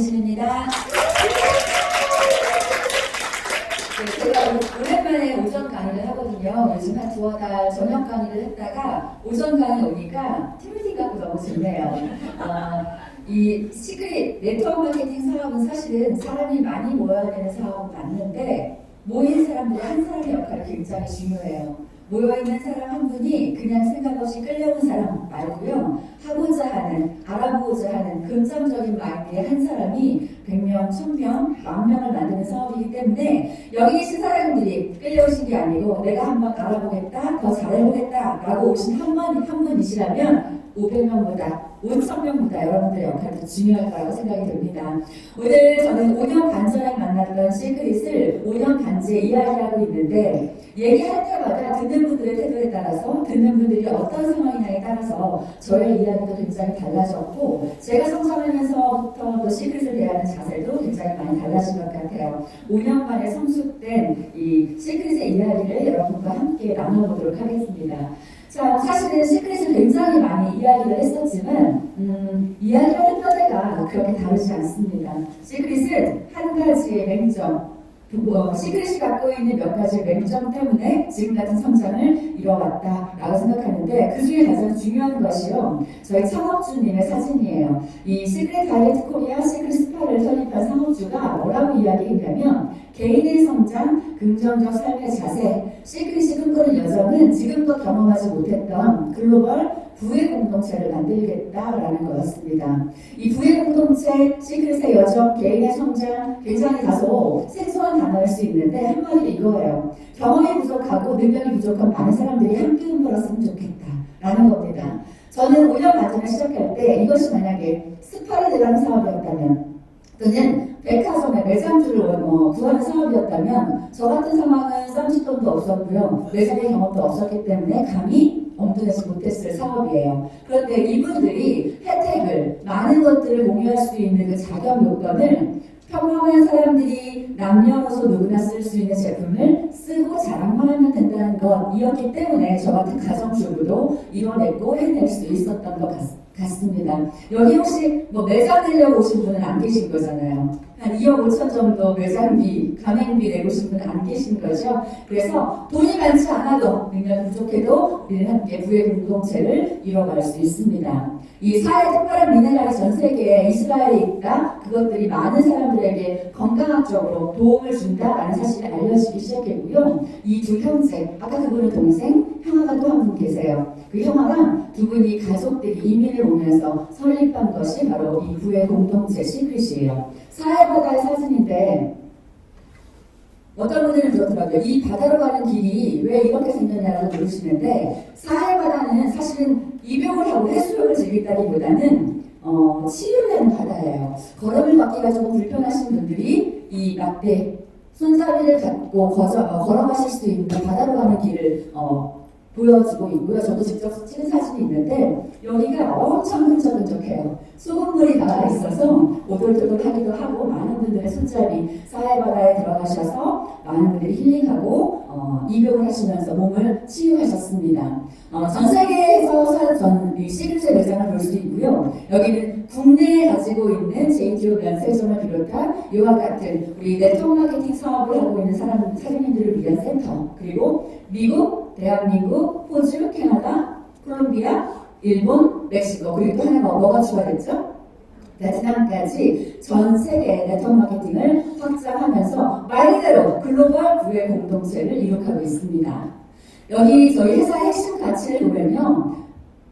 입니다. 제가 오랜만에 오전 강의를 하거든요. 요즘 한 두어 달 저녁 강의를 했다가 오전 강의 오니까 팀미팅 갖고 너무 좋네요. 이 시크릿 네트워크 마케팅 사업은 사실은 사람이 많이 모여야 되는 사업은 맞는데 모인 사람들의 한 사람의 역할이 굉장히 중요해요. 모여있는 사람 한 분이 그냥 생각 없이 끌려온 사람 말고요. 하고자 하는, 알아보고자 하는 긍정적인 마인드의 한 사람이 100명, 1000명, 10,000명을 만드는 사업이기 때문에 여기 계신 사람들이 끌려오신 게 아니고 내가 한번 알아보겠다, 더 잘해보겠다 라고 오신 한 분이시라면 500명보다 5,000명보다 여러분들의 역할도 중요할 거라고 생각이 듭니다. 오늘 저는 5년 반 전에 만났던 시크릿을 5년 반째 이야기하고 있는데 얘기할 때마다 듣는 분들의 태도에 따라서 듣는 분들이 어떤 상황이냐에 따라서 저의 이야기도 굉장히 달라졌고 제가 성장하면서부터 또 시크릿을 대하는 자세도 굉장히 많이 달라진 것 같아요. 5년 만에 성숙된 이 시크릿의 이야기를 여러분과 함께 나눠보도록 하겠습니다. 자, 사실은 시크릿을 굉장히 많이 이야기를 했었지만 이야기하는 뼈대가 그렇게 다르지 않습니다. 시크릿은 한 가지의 맹점, 시크릿이 갖고 있는 몇 가지 맹점 때문에 지금 같은 성장을 이뤄왔다라고 생각하는데 그 중에 가장 중요한 것이요. 저희 창업주님의 사진이에요. 이 시크릿 다이어트 코리아 시크릿 스파를 설립한 창업주가 뭐라고 이야기했냐면 개인의 성장, 긍정적 삶의 자세, 시크릿이 꿈꾸는 여정은 지금도 경험하지 못했던 글로벌 부의 공동체를 만들겠다라는 거였습니다. 이 부의 공동체, 시크릿의 여정, 개인의 성장 굉장히 다소 생소한 단어일 수 있는데 한마디로 이거예요. 경험이 부족하고 능력이 부족한 많은 사람들이 함께 힘들었으면 좋겠다라는 겁니다. 저는 5년 반 전에 시작할 때 이것이 만약에 스파를 대라는 사업이었다면 또는 백화점의 매장주를 구하는 사업이었다면 저 같은 상황은 쌈짓돈도 없었고요. 매장의 경험도 없었기 때문에 감히 엄두내지 못했을 사업이에요. 그런데 이분들이 혜택을, 많은 것들을 공유할 수 있는 그 자격 요건을 평범한 사람들이 남녀노소 누구나 쓸 수 있는 제품을 쓰고 자랑만 하면 된다는 것이었기 때문에 저 같은 가정주부도 이뤄냈고 해낼 수 있었던 것 같습니다. 여기 혹시 매장 내려고 오신 분은 안 계신 거잖아요. 한 2억 5천 정도 매장비, 가맹비 내고 오신 분은 안 계신 거죠. 그래서 돈이 많지 않아도 능력이 부족해도 우리는 함께 부의 공동체를 이뤄갈 수 있습니다. 이 사회 특별한 미네랄이 전 세계에 이스라엘에 있다. 그것들이 많은 사람들에게 건강학적으로 도움을 준다라는 사실이 알려지기 시작했고요. 이 두 형제, 아까 그분은 동생, 형아가 또 한 분 계세요. 그 형아랑 두 분이 가족들이 이민을 오면서 설립한 것이 바로 이 부의 공동체 시크릿이에요. 사해바다의 사진인데 어떤 분들은 그렇더라고요. 이 바다로 가는 길이 왜 이렇게 생겼냐라고 물으시는데 사해바다는 사실은 입욕을 하고 해수욕을 즐기다기보다는 치유되는 바다예요. 걸음을 걷기가 조금 불편하신 분들이 이 낙대, 손잡이를 갖고 걸어가실 수 있는 바다로 가는 길을 보여주고 있고요. 저도 직접 찍은 사진이 있는데 여기가 엄청 끈적끈적해요. 소금물이 닿아 있어서 오돌토돌하기도 하고 많은 분들의 손잡이 사해바다에 들어가셔서 많은 분들이 힐링하고 입욕을 하시면서 몸을 치유하셨습니다. 전 세계에서 이 시크릿의 매장을 볼 수 있고요. 여기는 국내에 가지고 있는 JTO 면세점을 비롯한 이와 같은 우리 네트워크 마케팅 사업을 하고 있는 사장님들을 위한 센터, 그리고 미국, 대한민국, 호주, 캐나다, 콜롬비아, 일본, 멕시코, 그리고 또 하나가 뭐가 추가됐죠? 베트남까지 전 세계 네트워크 마케팅을 확장하면서 말 그대로 글로벌 부의 공동체를 이룩하고 있습니다. 여기 저희 회사의 핵심 가치를 보면요.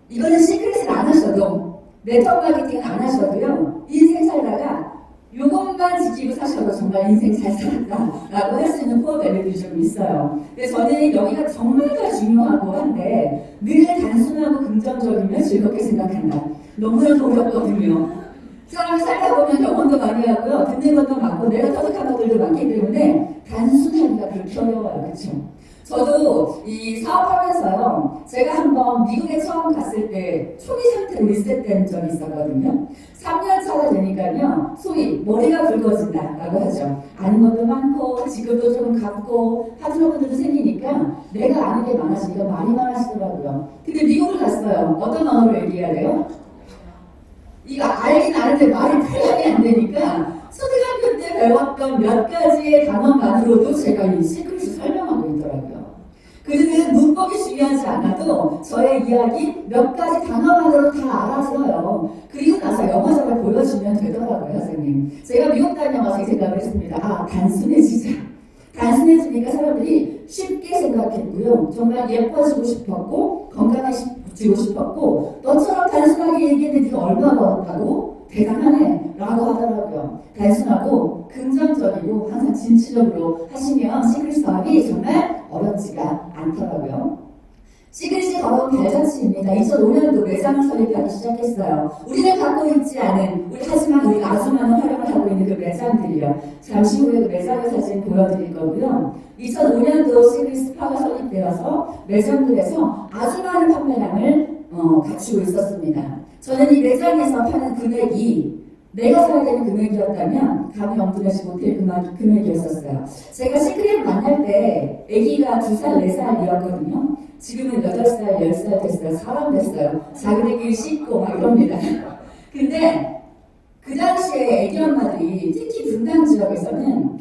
이거는 시크릿을 안 하셔도 네트워크 마케팅을 안 하셔도요. 인생 살다가 이것만 지키고 사셔도 정말 인생 잘 살았다라고 할 수 있는 코어 밸류들이 좀 있어요. 근데 저는 여기가 정말 더 중요하고 한데 늘 단순하고 긍정적이면 즐겁게 생각한다. 너무나도 어렵거든요. 사람이 살다 보면 경험도 많이 하고요. 듣는 것도 많고 내가 터득한 것들도 많기 때문에 단순하기가 그렇게 어려워요. 그렇죠? 저도 이 사업하면서요. 제가 한번 미국에 처음 갔을 때 초기 상태로 리셋된 적이 있었거든요. 3년 차가 되니까요. 소위 머리가 굵어진다라고 하죠. 아는 것도 많고 직급도 좀 갖고 하시는 분들도 생기니까 내가 아는 게 많아지니까 말이 많아지더라고요. 근데 미국을 갔어요. 어떤 언어로 얘기해야 돼요? 이거 알긴 아는데 말이 표현이 안 되니까 초등학교 때 배웠던 몇 가지의 단어만으로도 제가 이 시크릿을 설명하고 있더라고요. 그들은 문법이 중요하지 않아도 저의 이야기 몇 가지 단어만으로 다 알아서요. 그리고 나서 영어적으로 보여주면 되더라고요, 선생님. 제가 미국 다녀와서 이 생각을 했습니다. 아, 단순해지자. 단순해지니까 사람들이 쉽게 생각했고요. 정말 예뻐지고 싶었고 건강해지고 싶었고 너처럼 단순하게 얘기했는데 네가 얼마 벌었다고? 대단하네 라고 하더라고요. 단순하고 긍정적이고 항상 진취적으로 하시면 시크릿 사업이 정말 어렵지가 않더라고요. 시크릿이 걸어온 발자취입니다. 2005년도 매장을 설립하기 시작했어요. 우리는 갖고 있지 않은, 하지만 우리가 아주 많은 활용을 하고 있는 그 매장들이요. 잠시 후에 그 매장의 사진 보여드릴 거고요. 2005년도 시크릿 스파가 설립되어서 매장들에서 아주 많은 판매량을 갖추고 있었습니다. 저는 이 매장에서 파는 금액이 내가 사야 되는 금액이었다면 감히 엉뚱하지 못할 금액이었었어요. 제가 시크릿을 만날 때 아기가 2살, 4살이었거든요. 지금은 8살, 10살 됐어요. 사람 됐어요. 자기들끼리 씻고 막 이럽니다. 근데 그 당시에 아기 엄마들이 특히 분당 지역에서는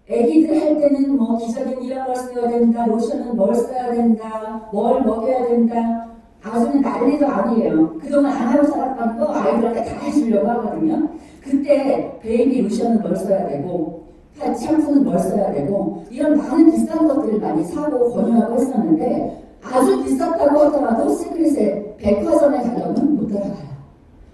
아기들 할 때는 뭐 기저귀는 이런 걸 써야 된다, 로션은 뭘 써야 된다, 뭘 먹여야 된다. 아주는 난리도 아니에요. 그동안 안 하고 살았던 거 아이들한테 다 해주려고 하거든요. 그때 베이비 로션은 뭘 써야 되고 샴푸는 뭘 써야 되고 이런 많은 비싼 것들을 많이 사고 권유하고 했었는데 아주 비쌌다고 하더라도 시크릿의 백화점의 가격은 못 따라가요.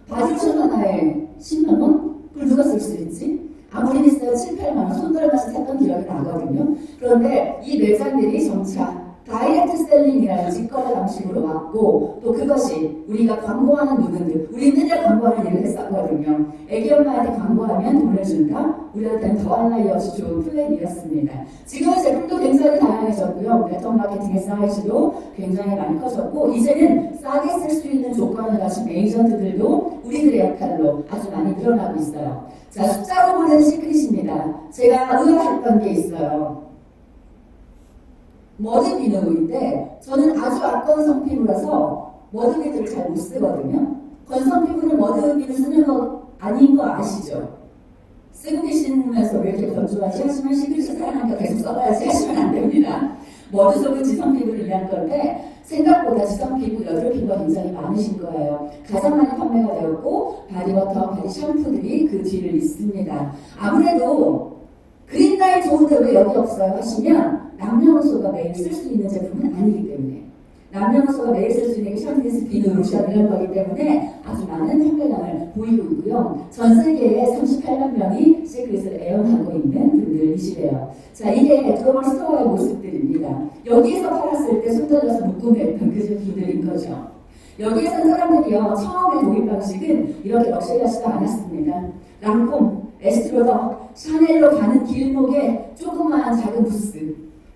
바디로션 하나에 10만 원? 그걸 누가 쓸 수 있지? 아무리 비싸도 7, 8만 원 손들어가서 샀던 기억이 나거든요. 그런데 이 매장들이 점차 다이렉트 셀링이라는 직거래 방식으로 왔고 또 그것이 우리가 광고하는 부분들 우리 맨날 광고하는 일을 했었거든요. 애기 엄마한테 광고하면 돈을 준다? 우리한테는 더할 나위 없이 좋은 플랜이었습니다. 지금은 제품도 굉장히 다양해졌고요. 네트워크 마케팅의 사이즈도 굉장히 많이 커졌고 이제는 싸게 쓸 수 있는 조건을 가진 에이전트들도 우리들의 역할로 아주 많이 늘어나고 있어요. 자, 숫자로 보는 시크릿입니다. 제가 의아했던 게 있어요. 머드비누인데 저는 아주 아까운 성피부라서 머드비누를 잘 못 쓰거든요. 건성피부는 머드비누 쓰는 거 아닌 거 아시죠? 쓰고 계시면서 왜 이렇게 건조하지? 하시면 시크릿을 사랑하니까 계속 써봐야지 하시면 안 됩니다. 머드속은 지성피부를 위한 건데 생각보다 지성피부, 여드름피부가 굉장히 많으신 거예요. 가장 많이 판매가 되었고 바디워터, 바디 샴푸들이 그 뒤를 잇습니다. 아무래도 그린라인 좋은데 왜 여기 없어요? 하시면 남녀노소가 매일 쓸 수 있는 제품은 아니기 때문에 남녀노소가 매일 쓸 수 있는 샴푸에서 비누, 로션 이런 거기 때문에 아주 많은 판매량을 보이고 있고요. 전 세계에 38만 명이 시크릿을 애용하고 있는 분들이시래요. 자, 이게 글로벌 스토어의 모습들입니다. 여기에서 팔았을 때 손 떨려서 묶음했던 그 제품들인 거죠. 여기에서 사람들이요, 처음에 도입 방식은 이렇게 럭셔리하지도 않았습니다. 랑콤, 에스트로더, 샤넬로 가는 길목에 조그마한 작은 부스,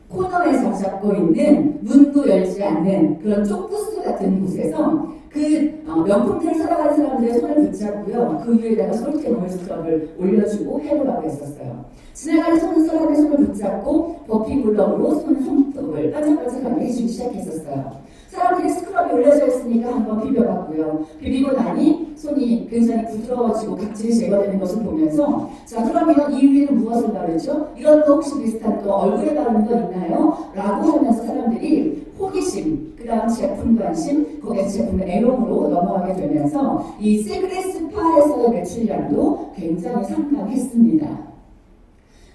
코너에서 잡고 있는 문도 열지 않는 그런 쪽부스 같은 곳에서 그 명품들을 사랑하는 사람들의 손을 붙잡고요. 그 위에다가 솔트 모이스처를 올려주고 해보라고 했었어요. 지나가는 사람의 손을 붙잡고 버피 블럭으로 손톱을 반짝반짝하게 해주기 시작했었어요. 사람들이 스크럽이 올려져 있으니까 한번 비벼봤고요. 비비고 나니 손이 굉장히 부드러워지고 각질이 제거되는 것을 보면서 자, 그러면 이 위에는 무엇을 바르죠? 이런 거 혹시 비슷한 거 얼굴에 바르는 거 있나요? 라고 하면서 사람들이 호기심, 그 다음 제품 관심, 거기에서 제품의 애용으로 넘어가게 되면서 이 시크릿 스파에서의 매출량도 굉장히 상당했습니다.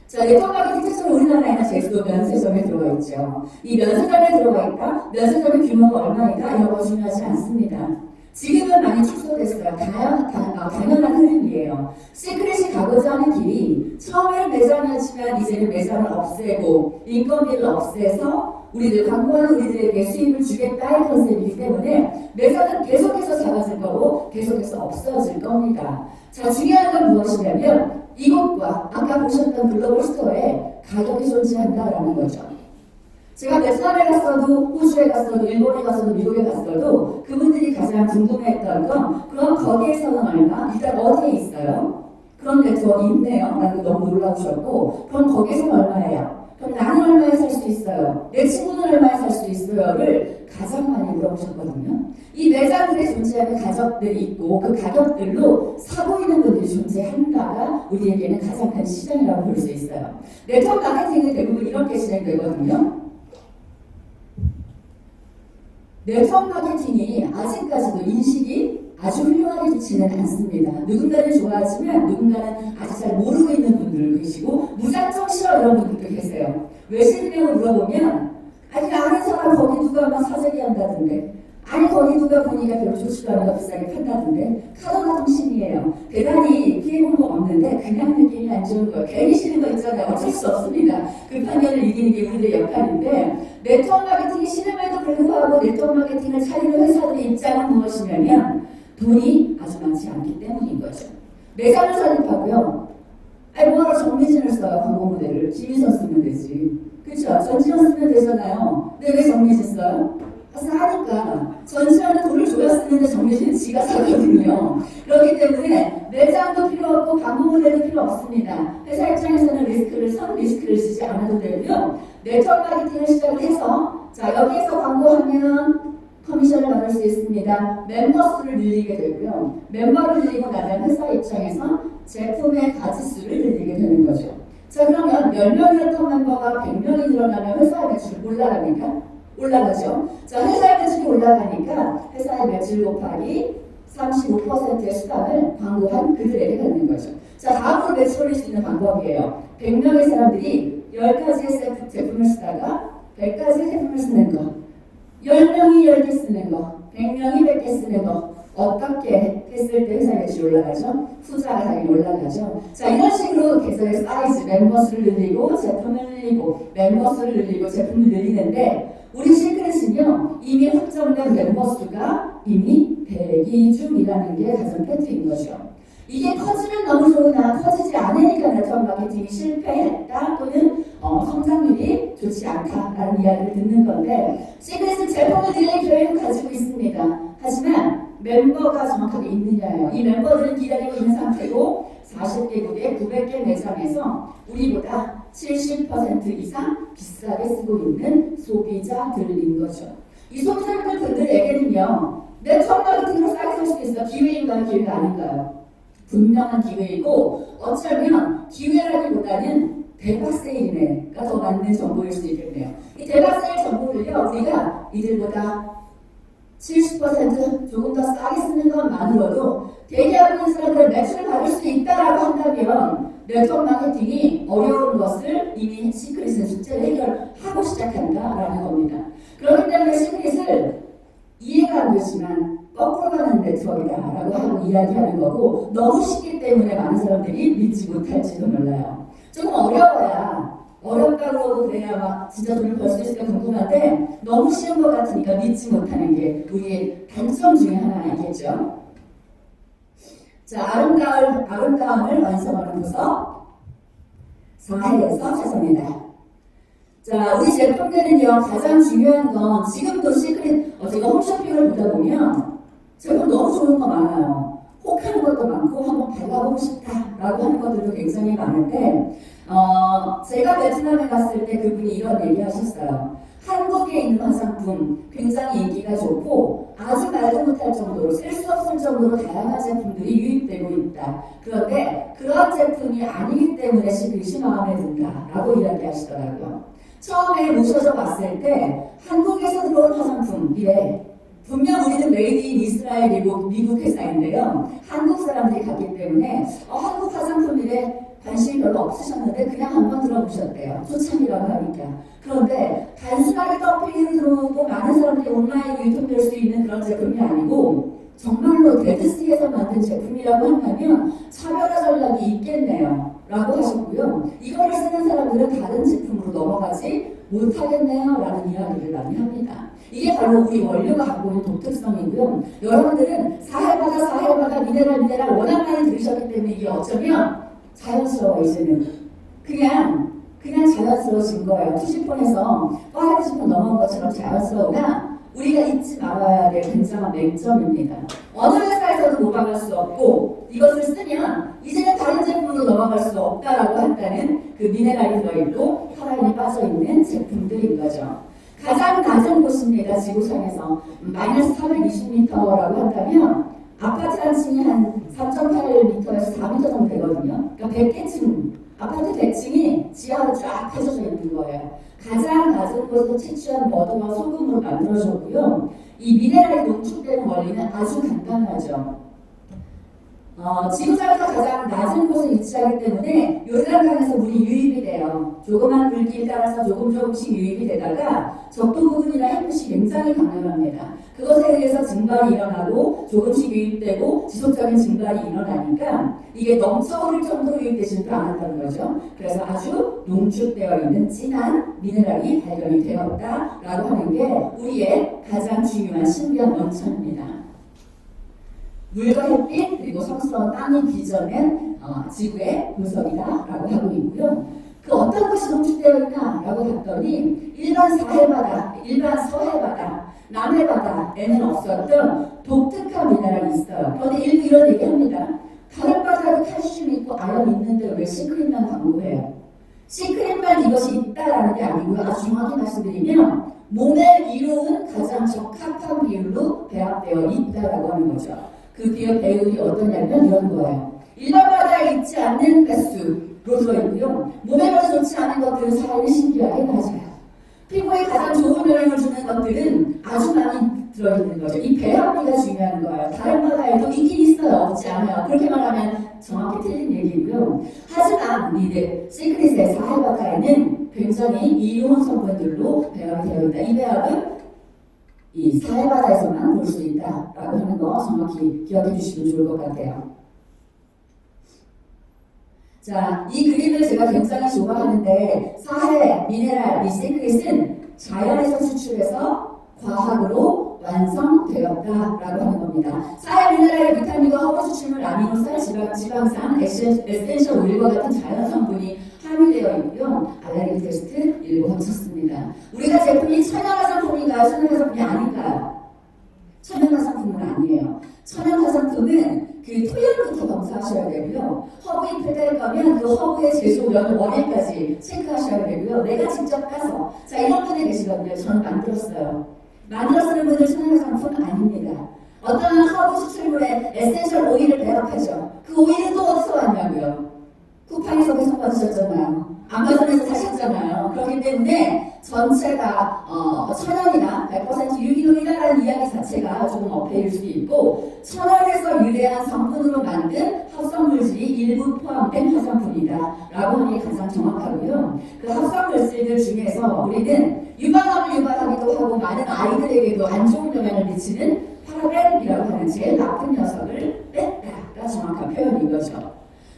자, 네트워크 마케팅 최초로 우리나라에는 제주도 면세점에 들어가 있죠. 이 면세점에 들어가 있다, 면세점의 규모가 얼마이다 이런 거 중요하지 않습니다. 지금은 많이 축소됐어요. 당연한 흐름이에요. 시크릿이 가고자 하는 길이 처음에는 매장이었지만 이제는 매장을 없애고 인건비를 없애서 우리들 광고하는 우리들에게 수입을 주겠다의 컨셉이기 때문에 매장은 계속해서 작아질 거고 계속해서 없어질 겁니다. 자, 중요한 건 무엇이냐면 이것과 아까 보셨던 글로벌 스토어에 가격이 존재한다라는 거죠. 제가 베트남에 갔어도 호주에 갔어도 일본에 갔어도 미국에 갔어도 그분들이 가장 궁금해했던 건 그럼 거기에서는 얼마? 일단 어디에 있어요? 그런 네트워크 있네요. 나는 너무 놀라우셨고 그럼 거기에서는 얼마예요? 그럼 나는 얼마에 살 수 있어요? 내 친구는 얼마에 살 수 있어요?를 가장 많이 물어보셨거든요. 이 매장들에 존재하는 가격들이 있고 그 가격들로 사고 있는 분들이 존재한다가 우리에게는 가장 큰 시장이라고 볼 수 있어요. 네트워크 마케팅은 대부분 이렇게 진행되거든요. 네트워크 마케팅이 아직까지도 인식이 아주 훌륭하게 좋지는 않습니다. 누군가를 좋아하지만 누군가는 아직 잘 모르고 있는 분들도 계시고 무작정 싫어 이런 분들도 계세요. 왜 싫냐고 물어보면 아니 아는 사람 거기 누가 막 사재기 한다던데 아니 거기 누가 보니까 별로 좋지도 않아서 비싸게 판다던데 카더가 통신이에요. 대단히 피해본 거 없는데 그냥 느낌이 안 좋은 거예요. 괜히 싫은 거 있잖아요. 어쩔 수 없습니다. 그 판결을 이기는 게 우리들의 역할인데 네트워크 마케팅이 싫음에도 불구하고 네트워크 마케팅을 차리는 회사들의 입장은 무엇이냐면 돈이 아주 많지 않기 때문인 거죠. 매장을 설립하고요. 아니 뭐하러 정미진을 써요. 광고 모델을. 김희선 쓰면 되지. 그렇죠? 전지현 쓰면 되잖아요. 근데 왜 정미진 써요? 싸니까. 전지현은 돈을 줘야 쓰는데 정미진은 지가 사거든요. 그렇기 때문에 매장도 필요 없고 광고 모델도 필요 없습니다. 회사 입장에서는 선 리스크를 지지 않아도 되고요. 네트워크 마케팅을 시작을 해서 자 여기에서 광고하면 커미션을 받을 수 있습니다. 멤버 수를 늘리게 되고요. 멤버를 늘리고 나면 회사 입장에서 제품의 가치수를 늘리게 되는 거죠. 자 그러면 10명이었던 멤버가 100명이 늘어나면 회사의 매출이 올라갑니까? 올라가죠. 자 회사의 매출이 올라가니까 회사의 매출 곱하기 35%의 수당을 광고한 그들에게 갖는 거죠. 자 다음으로 매출 올릴 수 있는 방법이에요. 100명의 사람들이 10가지의 제품을 쓰다가 100가지의 제품을 쓰는 거 10명이 10개 쓰는 거 100명이 100개 쓰는 거 어떻게 했을 때 회사 매출이 올라가죠? 투자가 당연히 올라가죠. 자 이런 식으로 계속해서 사이즈, 멤버 수를 늘리고 제품을 늘리고 멤버 수를 늘리고 제품을 늘리는데 우리 시크릿은요 이미 확정된 멤버 수가 이미 대기 중이라는 게 가장 팩트인 거죠. 이게 커지면 너무 좋으나 커지지 않으니까 네트워크 마케팅이 실패했다 또는 성장률이 좋지 않다라는 이야기를 듣는 건데 시크릿은 제품을 늘릴 계획을 가지고 있습니다. 하지만 멤버가 정확하게 있느냐예요. 이 멤버들은 기다리고 있는 상태고 40개국의 900개 매장에서 우리보다 70% 이상 비싸게 쓰고 있는 소비자들인 거죠. 이 소비자들에게는요 네트워크 마케팅으로 싸게 살 수 있어요. 기회인가요? 기회가 아닌가요? 분명한 기회이고 어쩌면 기회라기보다는 대박 세일이네가 더 맞는 정보일 수 있겠네요. 이 대박 세일 정보를요 우리가 이들보다 70% 조금 더 싸게 쓰는 것만으로도 대기하고 있는 사람들의 매출을 받을 수 있다라고 한다면 네트워크 마케팅이 어려운 것을 이미 시크릿은 숙제를 해결하고 시작한다라는 겁니다. 그렇기 때문에 시크릿을 이해가 안 되지만 거꾸로 가는 네트워크다라고 하고 이야기하는 거고 너무 쉽기 때문에 많은 사람들이 믿지 못할지도 몰라요. 조금 어렵다고 그래야 막 진짜 돈을 벌 수 있을까 궁금한데 너무 쉬운 것 같으니까 믿지 못하는 게 우리의 단점 중에 하나이겠죠. 자, 아름다움을 완성하는 부서 4회에서 최선입니다. 자, 우리 제품들은요 가장 중요한 건 지금도 시크릿 제가 홈쇼핑을 보다 보면 제품 너무 좋은 거 많아요. 혹하는 것도 많고 한번 발라보고 싶다라고 하는 것들도 굉장히 많은데 제가 베트남에 갔을 때 그분이 이런 얘기 하셨어요. 한국에 있는 화장품 굉장히 인기가 좋고 아주 말도 못할 정도로 쓸 수 없을 정도로 다양한 제품들이 유입되고 있다. 그런데 그런 제품이 아니기 때문에 시크릿이 마음에 든다라고 이야기하시더라고요. 처음에 모셔서 봤을 때 한국에서 들어온 화장품이래. 분명 우리는 메이드 인 이스라엘이고 미국 회사인데요. 한국 사람들이 갔기 때문에 한국 화장품이래 관심이 별로 없으셨는데 그냥 한번 들어보셨대요. 초창이라고 하니까. 그런데 단순하게 커피로 들어오고 많은 사람들이 온라인으로 유통될 수 있는 그런 제품이 아니고 정말로 데드스에서 만든 제품이라고 한다면 차별화 전략이 있겠네요. 라고 하셨고요. 이거를 쓰는 사람들은 다른 제품으로 넘어가지 못하겠네요. 라는 이야기를 많이 합니다. 이게 바로 우리 원료가 갖고 있는 독특성이고요. 여러분들은 사회마다 미네랄 워낙 많이 들으셨기 때문에 이게 어쩌면 자연스러워 이제는 그냥 자연스러워진 거예요. 투지폰에서 투지폰 넘어온 것처럼 자연스러우나 우리가 잊지 말아야 될 굉장한 맹점입니다. 어느 회사에서도 넘어갈 수 없고 이것을 쓰면 이제는 다른 제품으로 넘어갈 수 없다라고 한다는 그 미네랄이 들어있고 혈안이 빠져있는 제품들인 거죠. 가장 낮은 곳입니다. 지구상에서 마이너스 420m라고 한다면 아파트 한 층이 한 3.8m에서 4m 정도 되거든요. 그러니까 100개 층, 아파트 100층이 지하로 쫙 펼쳐져 있는 거예요. 가장 낮은 곳에서 채취한 머드와 소금으로 만들어졌고요. 이 미네랄이 농축되는 원리는 아주 간단하죠. 지구상에서 가장 낮은 곳에 위치하기 때문에 요르단강에서 물이 유입이 돼요. 조그만 물길 따라서 조금씩 유입이 되다가 적도 부근이나 햇빛이 굉장히 강렬합니다. 그것에 의해서 증발이 일어나고 조금씩 유입되고 지속적인 증발이 일어나니까 이게 넘쳐오를 정도로 유입되지도 않았다는 거죠. 그래서 아주 농축되어 있는 진한 미네랄이 발견이 되었다라고 하는 게 우리의 가장 중요한 신비한 원천입니다. 물과 햇빛 그리고 석선 땅이 빚어낸 지구의 분석이다라고 하고 있고요. 그 어떤 것이 농축되어 있나라고 봤더니 일반 사해바다, 일반 서해바다, 남해바다에는 없었던 독특한 미네랄이 있어요. 그런데 일부 이런 얘기합니다. 다른 바다에도 칼슘이 있고 아연 있는데 왜 시크릿만 광고해요? 시크릿만 이것이 있다라는 게 아니고요. 아주 정확히 말씀드리면 몸에 이로운 가장 적합한 비율로 배합되어 있다라고 하는 거죠. 그 비율이 어떠냐면 이런 거예요. 일반 바다에 있지 않는 횟수로 들어있고요. 몸에 별로 좋지 않은 것들은 사용이 신기하게 낮아요. 피부에 가장 좋은 영향을 주는 것들은 아주 많이 들어있는 거죠. 이 배합비가 중요한 거예요. 다른 바다에도 있긴 있어요. 없지 않아요. 그렇게 말하면 정확히 틀린 얘기고요. 하지만 이 시크릿의 사해바다에는 굉장히 이로운 성분들로 배합이 되어 있다. 이 배합은 이 사해바다에서만 볼 수 있다라고 하는 거 정확히 기억해 주시면 좋을 것 같아요. 자, 이 그림을 제가 굉장히 좋아하는데 사해, 미네랄, 이 시크릿은 자연에서 추출해서 과학으로 완성되었다라고 하는 겁니다. 사해, 미네랄, 비타민과 허브 추출물, 아미노산, 지방산, 에센셜 오일과 같은 자연 성분이 함유되어 있고요. 알레르기 테스트 일부 거쳤습니다. 우리가 제품이 천연 화장품인가요? 천연 화장품이 아닌가요? 천연 화장품은 아니에요. 천연 화장품은 그 토양부터 검사하셔야 되고요. 허브 잎을 뗄 거면 그 허브의 제조 원인까지 체크하셔야 되고요. 내가 직접 가서 자 이런 분이 계시거든요. 저는 만들었어요. 만들어 쓰는 분들 천연 화장품 아닙니다. 어떤 허브 추출물에 에센셜 오일을 배합하죠. 그 오일은 또 어디서 왔냐고요? 쿠팡에서 배송 받으셨잖아요. 아마존에서 사셨잖아요. 그렇기 때문에 전체가 천연이나 100% 유기농이다라는 이야기 자체가 조금 어폐일 수 있고 천연에서 유래한 성분으로 만든 합성물질이 일부 포함된 화장품이다 라고 하는 게 가장 정확하고요. 그 합성물질들 중에서 우리는 유방암을 유발하기도 하고 많은 아이들에게도 안 좋은 영향을 미치는 파라벤이라고 하는 제일 나쁜 녀석을 뺐다가 정확한 표현인 거죠.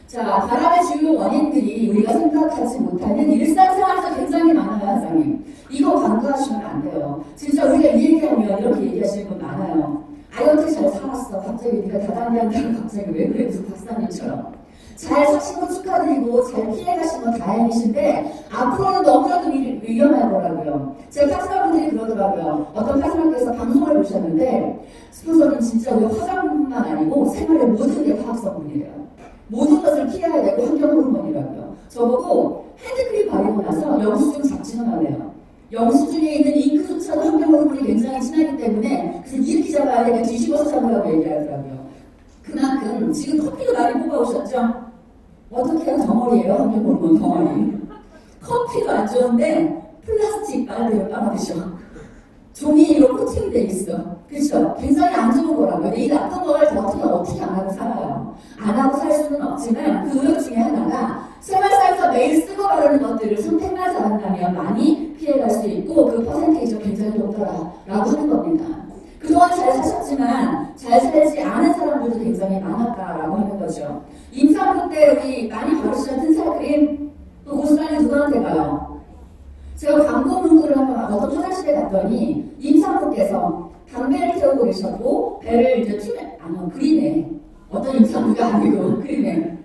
자, 바람의 주요 원인들이 우리가 생각하지 못하는 일상생활에서 굉장히 많아요, 사장님. 이거 간과하시면 안 돼요. 진짜 우리가 이 얘기하면 이렇게 얘기하시는 분 많아요. 어떻게 잘 살았어? 갑자기 네가 다단계한다고 갑자기 왜 그래? 무슨 박사님처럼. 잘 사신 거 축하드리고 잘 피해가신 건 다행이신데 앞으로는 너무나도 위험할 거라고요. 제 파트너분들이 그러더라고요. 어떤 파트너께서 방송을 보셨는데 스폰서는 진짜 우리 화장품만 아니고 생활의 모든 게 화학성분이래요. 모든 것을 피해야 되고 환경 호르몬이라고요. 저보고 핸드크림 바르고 나서 영수증 잡지는 말래요. 영수증에 있는 잉크조차도 환경 호르몬이 굉장히 진하기 때문에 그래서 이렇게 잡아야 되니까 뒤집어서 잡으라고 얘기하더라고요. 그만큼 지금 커피도 많이 뽑아오셨죠? 어떻게 해요? 덩어리예요. 환경 호르몬 덩어리. 커피도 안 좋은데 플라스틱 빨대로 빨아드셔. 종이로 코팅돼 있어. 그렇죠? 굉장히 안 좋은 거라고요. 근데 이 나쁜 걸 어떻게 안 하고 살아요. 안 하고 살 수는 없지만 그 노력 중에 하나가 생활상에서 매일 쓰고 바르는 것들을 선택만 잘한다면 많이 피해갈 수 있고 그 퍼센테이지가 굉장히 높더라라고 하는 겁니다. 그동안 잘 사셨지만 잘 살지 않은 사람들도 굉장히 많았다라고 하는 거죠. 임산부 때 우리 많이 바르시던 튼살크림 또 고스란히 누구한테 가요? 제가 광고 문구를 한번 어떤 화장실에 갔더니 임산부께서 담배를 태우고 계셨고 배를 이제 그림에 어떤 임산부가 아니고 그림에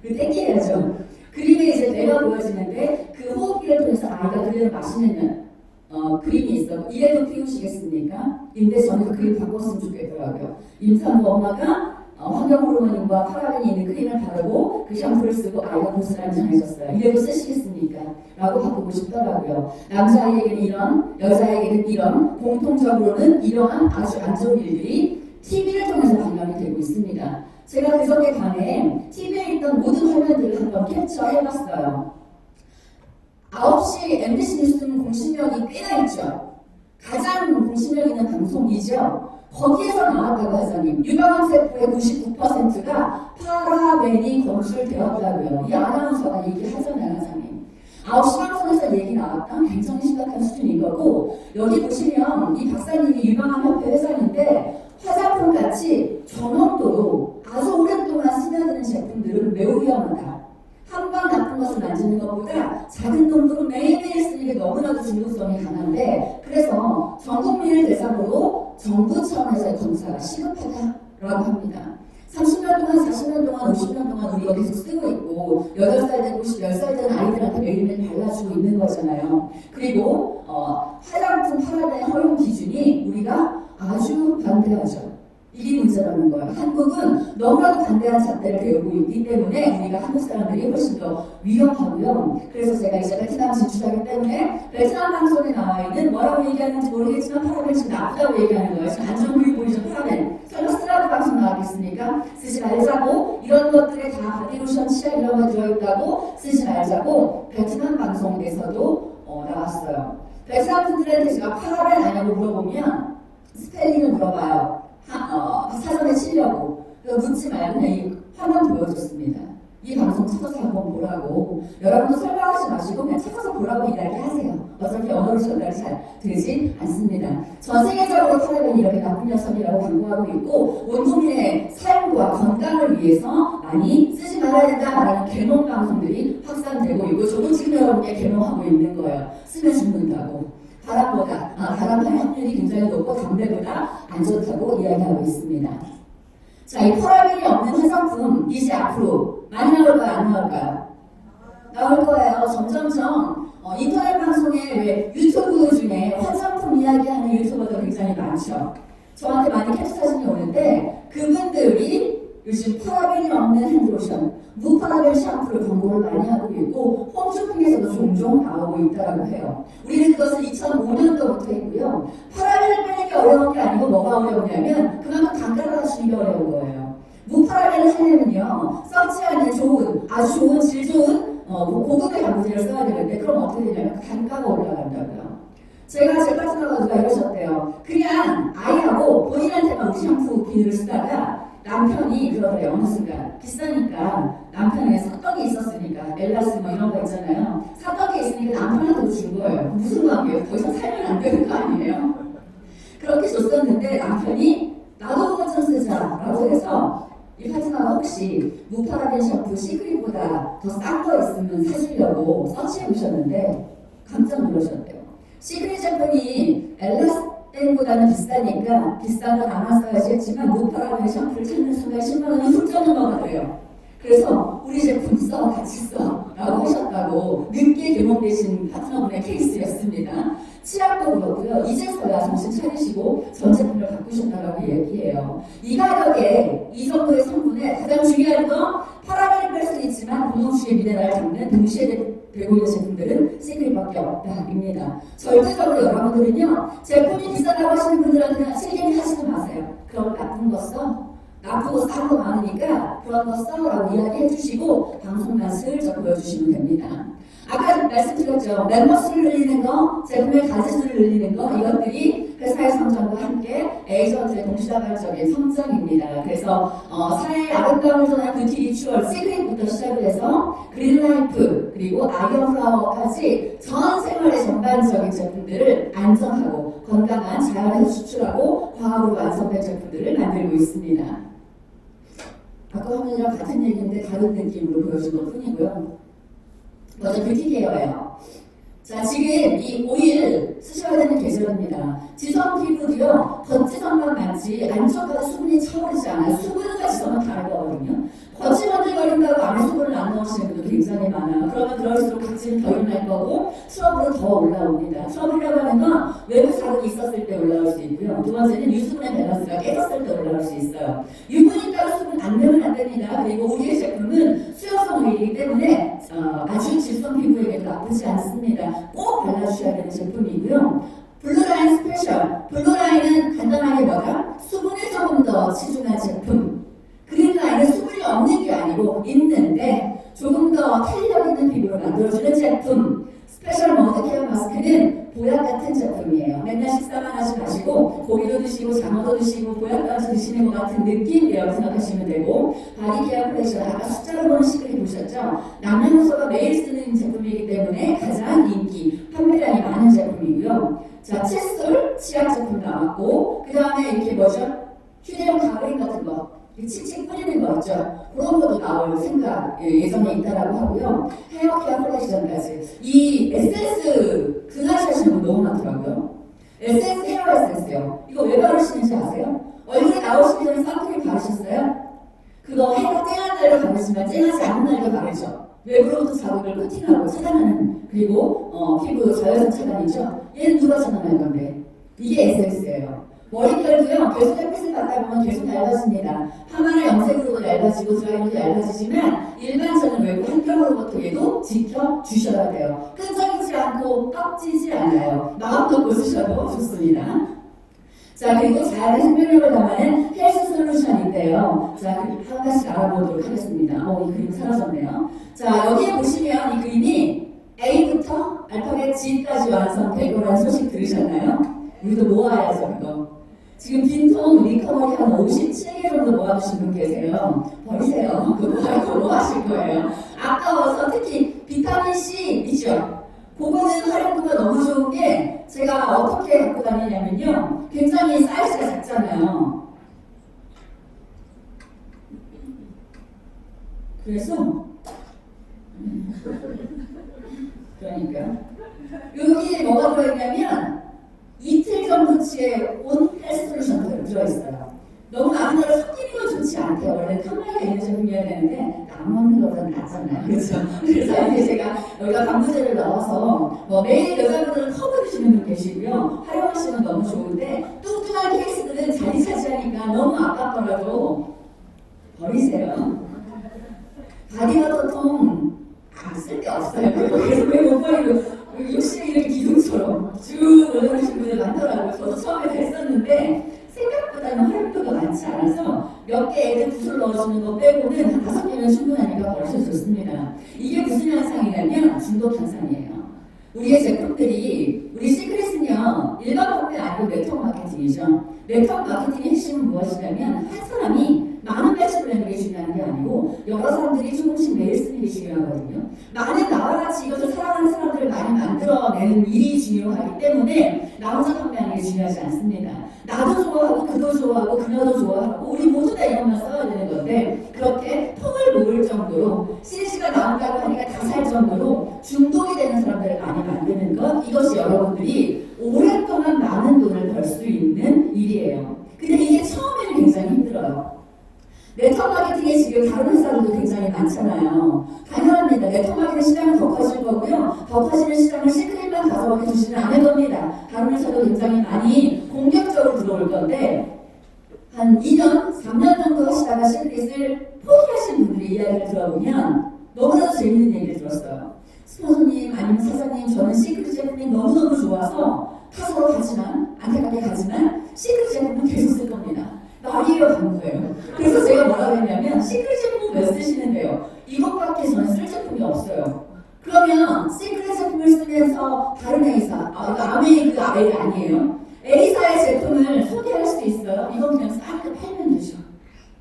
땡기해야죠. 그림에 이제 배가 보여지는데 그 호흡기를 통해서 아이가 그림을 마시는 그림이 있어. 이래도 피우시겠습니까? 근데 저는 그 그림 바꿨으면 좋겠더라고요. 임산부 엄마가 환경 호르몬과 파라벤이 있는 크림을 바르고 그 샴푸를 쓰고 아이가 고스란히 정해졌어요. 이래도 쓰시겠습니까? 라고 바꾸고 싶더라고요. 남자에게는 이런, 여자에게는 이런, 공통적으로는 이러한 아주 안 좋은 일들이 TV를 통해서 방영이 되고 있습니다. 제가 그저께 밤에 TV에 있던 모든 화면들을 한번 캡처해봤어요. 9시 MBC 뉴스는 공신력이 꽤나 있죠. 가장 공신력 있는 방송이죠. 거기에서 나왔다고 하자니 유방암 세포의 99%가 파라벤이 검출되었다고요. 이 아나운서가 얘기하잖아요, 하자니. 9시 방송에서 얘기 나왔던 굉장히 심각한 수준인 거고, 여기 보시면 이 박사님이 유방암 협회 회장인데 화장품 같이 저濃도로 아주 오랫동안 스며드는 제품들은 매우 위험하다. 한 번 나쁜 것을 만지는 것보다 작은 농도로 매일매일 쓰는 게 너무나도 중독성이 강한데, 그래서 전 국민을 대상으로 정부 차원에서의 검사가 시급하다라고 합니다. 30년 동안, 40년 동안, 50년 동안 우리가 계속 쓰고 있고 8살 되고 10살 된 아이들한테 매일매일 발라주고 있는 거잖아요. 그리고 화장품 파라벤 허용 기준이 우리가 아주 반대하죠. 이게 문제라는 거예요. 한국은 너무나도 반대한 잣대를 배우고 있기 때문에 우리가 한국 사람들이 훨씬 더 위험하고요. 그래서 제가 이제 베트남 진출하기 때문에 베트남 방송에 나와 있는 뭐라고 얘기하는지 모르겠지만 파라벤 지금 나쁘다고 얘기하는 거예요. 지금 안 좋은 보이죠, 파라벤. 설마 스트라드 방송 나왔겠습니까? 쓰지 말자고, 이런 것들에 다 바디로션, 치약 이런 거 들어있다고 쓰지 말자고 베트남 방송에서도 나왔어요. 베트남 분들한테 제가 파라벤 아냐고 물어보면 스펠링을 물어봐요. 사전에 치려고. 묻지 말고 그냥 이 화면 보여줬습니다. 이 방송 찾아서 한번 보라고. 여러분도 설명하지 마시고 그냥 찾아서 보라고 이야기하세요. 어차피 언어로 전달이 잘 되지 않습니다. 전 세계적으로 파라벤이 이렇게 나쁜 녀석이라고 광고하고 있고, 온 국민의 삶과 건강을 위해서 많이 쓰지 말아야 된다라는 계몽 방송들이 확산되고 있고, 저도 지금 여러분께 계몽하고 있는 거예요. 쓰면 죽는다고. 바람보다, 바람의 확률이 굉장히 높고 담배보다 안 좋다고 이야기하고 있습니다. 자, 이 파라벤이 없는 화장품 이제 앞으로 많이 나올까요? 안 나올까요? 나올 거예요. 점점점 인터넷 방송에 왜 유튜브 중에 화장품 이야기하는 유튜버도 굉장히 많죠. 저한테 많이 캡처 사진이 오는데 그분들이 요즘 파라벤이 없는 핸드로션, 무파라벤 샴푸를 광고를 많이 하고 있고 홈쇼핑에서도 종종 나오고 있다고 해요. 우리는 그것을 2005년도부터 했고요. 파라벤을 빼는 게 어려운 게 아니고 뭐가 어려우냐면 그만큼 단가가 주기 어려운 거예요. 무파라벤을 하려면요, 썩지 않는 좋은, 아주 좋은, 질 좋은 고급의 단무지를 써야 되는데, 그럼 어떻게 되냐면 단가가 올라간다고요. 제 파트너가 누가 이러셨대요. 그냥 아이하고 본인한테만 우리 샴푸 비누를 쓰다가 남편이 그러더래요. 어느 순간 비싸니까 남편에게 사떡이 있었으니까 엘라스 뭐 이런 거 있잖아요. 사떡이 있으니까 남편한테도 준 거예요. 무슨 관계예요? 더 이상 살면 안 되는 거 아니에요? 그렇게 줬었는데 남편이 나도 그거 좀 쓰자라고 해서 이 파트너가 혹시 무파라벤 샴푸 시크릿보다 더 싼 거 있으면 사주려고 서치해보셨는데 깜짝 놀라셨대요. 시크릿 제품이 엘라스텐보다는 비싸니까 비싼 건 안 왔어야지 했지만 무파라벤 샴푸를 찾는 순간 10만 원이 훌쩍 넘어가더래요. 그래서 우리 제품 써, 같이 써 라고 하셨다고 늦게 개봉되신 파트너분의 케이스였습니다. 치약도 그렇고요. 이제서야 정신 차리시고 전 제품을 바꾸셨다고 얘기해요. 이 가격에 이 정도의 성분에 가장 중요한 건 파라벤을 뺄 수 있지만 고농축의 미네랄을 담는 동시에 되고 있는 제품들은 시크릿밖에 없다입니다. 절대적으로 여러분들은요, 제품이 비싸다고 하시는 분들한테는 실갱이 하시지 마세요. 그럼 나쁜 거 써. 나쁘고 싼 거 많으니까 그런 거 써라고 이야기해 주시고 방송만 슬쩍 보여주시면 됩니다. 아까 말씀드렸죠. 멤버스를 늘리는 거, 제품의 가짓수를 늘리는 거, 이것들이 회사의 성장과 함께 에이전트의 동시다발적인 성장입니다. 그래서 사회의 아름다움을 전하는 뷰티 리추얼, 시크릿부터 시작을 해서 그린라이프, 그리고 아이언플라워까지 전 생활의 전반적인 제품들을 안전하고 건강한 자연에서 수출하고 과학으로 완성된 제품들을 만들고 있습니다. 아까 화면이랑 같은 얘기인데 다른 느낌으로 보여준 것 뿐이고요. 먼저 뷰티 케어예요. 자, 지금 이 오일 쓰셔야 되는 계절입니다. 지성 피부도요, 겉지성만 많지 안쪽까지 수분이 차오르지 않아요. 수분과 지성은 다른 거거든요. 겉이 번들거린다고 안에 수분을 안 넣으시는 분도 굉장히 많아요. 그러면 그럴수록 각질이 더 일어날 거고 트러블은 더 올라옵니다. 트러블이라고 하는 건 외부 자극이 있었을 때 올라올 수 있고요. 두 번째는 유수분의 밸런스가 깨졌을 때 올라올 수 있어요. 유분이 있다고 수분 안 되면 안 됩니다. 그리고 우리의 제품은 수용성 오일이기 때문에 아주 질성 피부에게도 나쁘지 않습니다. 꼭 발라주셔야 되는 제품이고요. 블루라인 스페셜. 블루라인은 간단하게 뭐다? 수분에 조금 더 치중한 제품. 그린라인은 수분이 없는 게 아니고 있는데 조금 더 탄력 있는 피부로 만들어주는 제품. 스페셜 머드 케어 마스크는 보약 같은 제품이에요. 맨날 식사만 하지 마시고 고기도 드시고 장어도 드시고 보약까지 드시는 것 같은 느낌이라고 생각하시면 되고, 바디 케어 컬렉션 아까 숫자로 보는 시크릿 보셨죠? 남녀노소가 매일 쓰는 제품이기 때문에 가장 인기, 판매량이 많은 제품이고요. 자, 칫솔, 치약 제품 나왔고, 그 다음에 이렇게 뭐죠? 휴대용 가브링 같은 거, 칙칙 뿌리는 거 있죠? 그런 것도 나올 생각 예정에 있다라고 하고요. 헤어 케어 컬렉션까지. 이 에센스 그날 사시는 분 너무 많더라고요. 에센스 헤어 에센스요. 이거 왜 바르시는지 아세요? 얼굴에 나오시기 전에 선크림 바르셨어요? 그거 해가 쨍한 날도 바르지만 쨍하지 않은 날도 바르죠. 외부로부터 자극을 코팅하고 차단하는, 그리고 피부 자외선 차단이죠. 얘는 누가 차단할 건데? 이게 에센스예요. 머릿결도요, 계속 햇빛을 받다 보면 계속 얇아집니다. 파마나 염색으로도 얇아지고 드라이로도 얇아지지만 일반적인 외부 환경으로부터 얘도 지켜주셔야 돼요. 끈적이지 않고 꺾지지 않아요. 마음 놓고 쓰셔도 좋습니다. 자, 그리고 자연의 생명력을 담아낸 헬스 솔루션인데요. 자, 한 가지 알아보도록 하겠습니다. 이 그림 사라졌네요. 자, 여기에 보시면 이 그림이 A부터 알파벳 G까지 완성될 거라는 소식 들으셨나요? 우리도 모아야죠, 그거. 지금 빈통 리커버리 한 57개 정도 모아두신 분 계세요. 버리세요. 그거 뭐 하실 거예요? 아까워서 특히 비타민C 있죠? 그거는 활용도가 너무 좋은 게 제가 어떻게 갖고 다니냐면요. 굉장히 사이즈가 작잖아요. 그래서 그러니까 여기 뭐가 들어있냐면 이틀 전부치의 온 헬스 솔루션 들어있어요. 너무 많은 걸 섞이는 건 좋지 않대요. 원래 칸막이가 있는 제품이어야 되는데 안 먹는 것보다는 낫잖아요. 그렇죠? 그래서 이제 제가 여기다 방부제를 넣어서 매일 여자분들은 커버 드시는 분 계시고요. 활용하시면 너무 좋은데 뚱뚱한 케이스들은 자리 차지하니까 너무 아깝더라도 버리세요. 바디워터통 쓸데없어요. 그래서 왜 못 버리고 욕심이 이렇게 기둥처럼 쭉 올라오신 분들 많더라고요. 저도 처음에 그랬었는데 생각보다는 활용도가 많지 않아서 몇 개 애들 붓을 넣어주는 거 빼고는 한 5개면 충분하니까 버리셔도 좋습니다. 이게 무슨 현상이냐면 중독 현상이에요. 우리의 제품들이, 우리 시크릿은요, 일반 판매 아니고 네트워크 마케팅이죠. 네트워크 마케팅의 핵심은 무엇이냐면 한 사람이 많은 매출을 내는 게 중요한 게 아니고 여러 사람들이 조금씩 매일 쓰는 게 중요하거든요. 많은 나와 같이 이것을 사랑하는 사람들을 많이 만들어내는 일이 중요하기 때문에 나 혼자 판매하는 게 중요하지 않습니다. 나도 좋아하고 그도 좋아하고 그녀도 좋아하고 우리 모두 다 이것만 써야 되는 건데, 그렇게 통을 모을 정도로 CD가 나온다고 하니까 다 살 정도로 중독이 되는 사람들을 많이 만드는 것, 이것이 여러분들이 오랫동안 많은 돈을 벌 수 있는 일이에요. 근데 이게 처음에는 굉장히 힘들어요. 네트워크 마케팅에 지금 다른 회사들도 굉장히 많잖아요. 당연합니다. 네트워크 마케팅 시장은 더 커질 거고요. 더 커지는 시장을 시크릿만 가져가게 두지는 않을 겁니다. 다른 회사도 굉장히 많이 공격적으로 들어올 건데, 한 2년, 3년 정도 하시다가 시크릿을 포기하신 분들의 이야기를 들어보면 너무나도 재밌는 얘기를 들었어요. 스폰서님 아니면 사장님, 저는 시크릿 제품이 너무너무 좋아서 카서로 가지만, 안타깝게 가지만 시크릿 제품은 계속 쓸 겁니다. 말이에요, 방구예요. 그래서 제가 뭐라고 했냐면 시크릿 제품 왜 쓰시는데요? 이것밖에 저는 쓸 제품이 없어요. 그러면 시크릿 제품을 쓰면서 다른 A사, 이거 아메이 그 A이 아니에요. A사의 제품을 소개할 수 있어요. 이건 그냥 싹 팔면 되죠.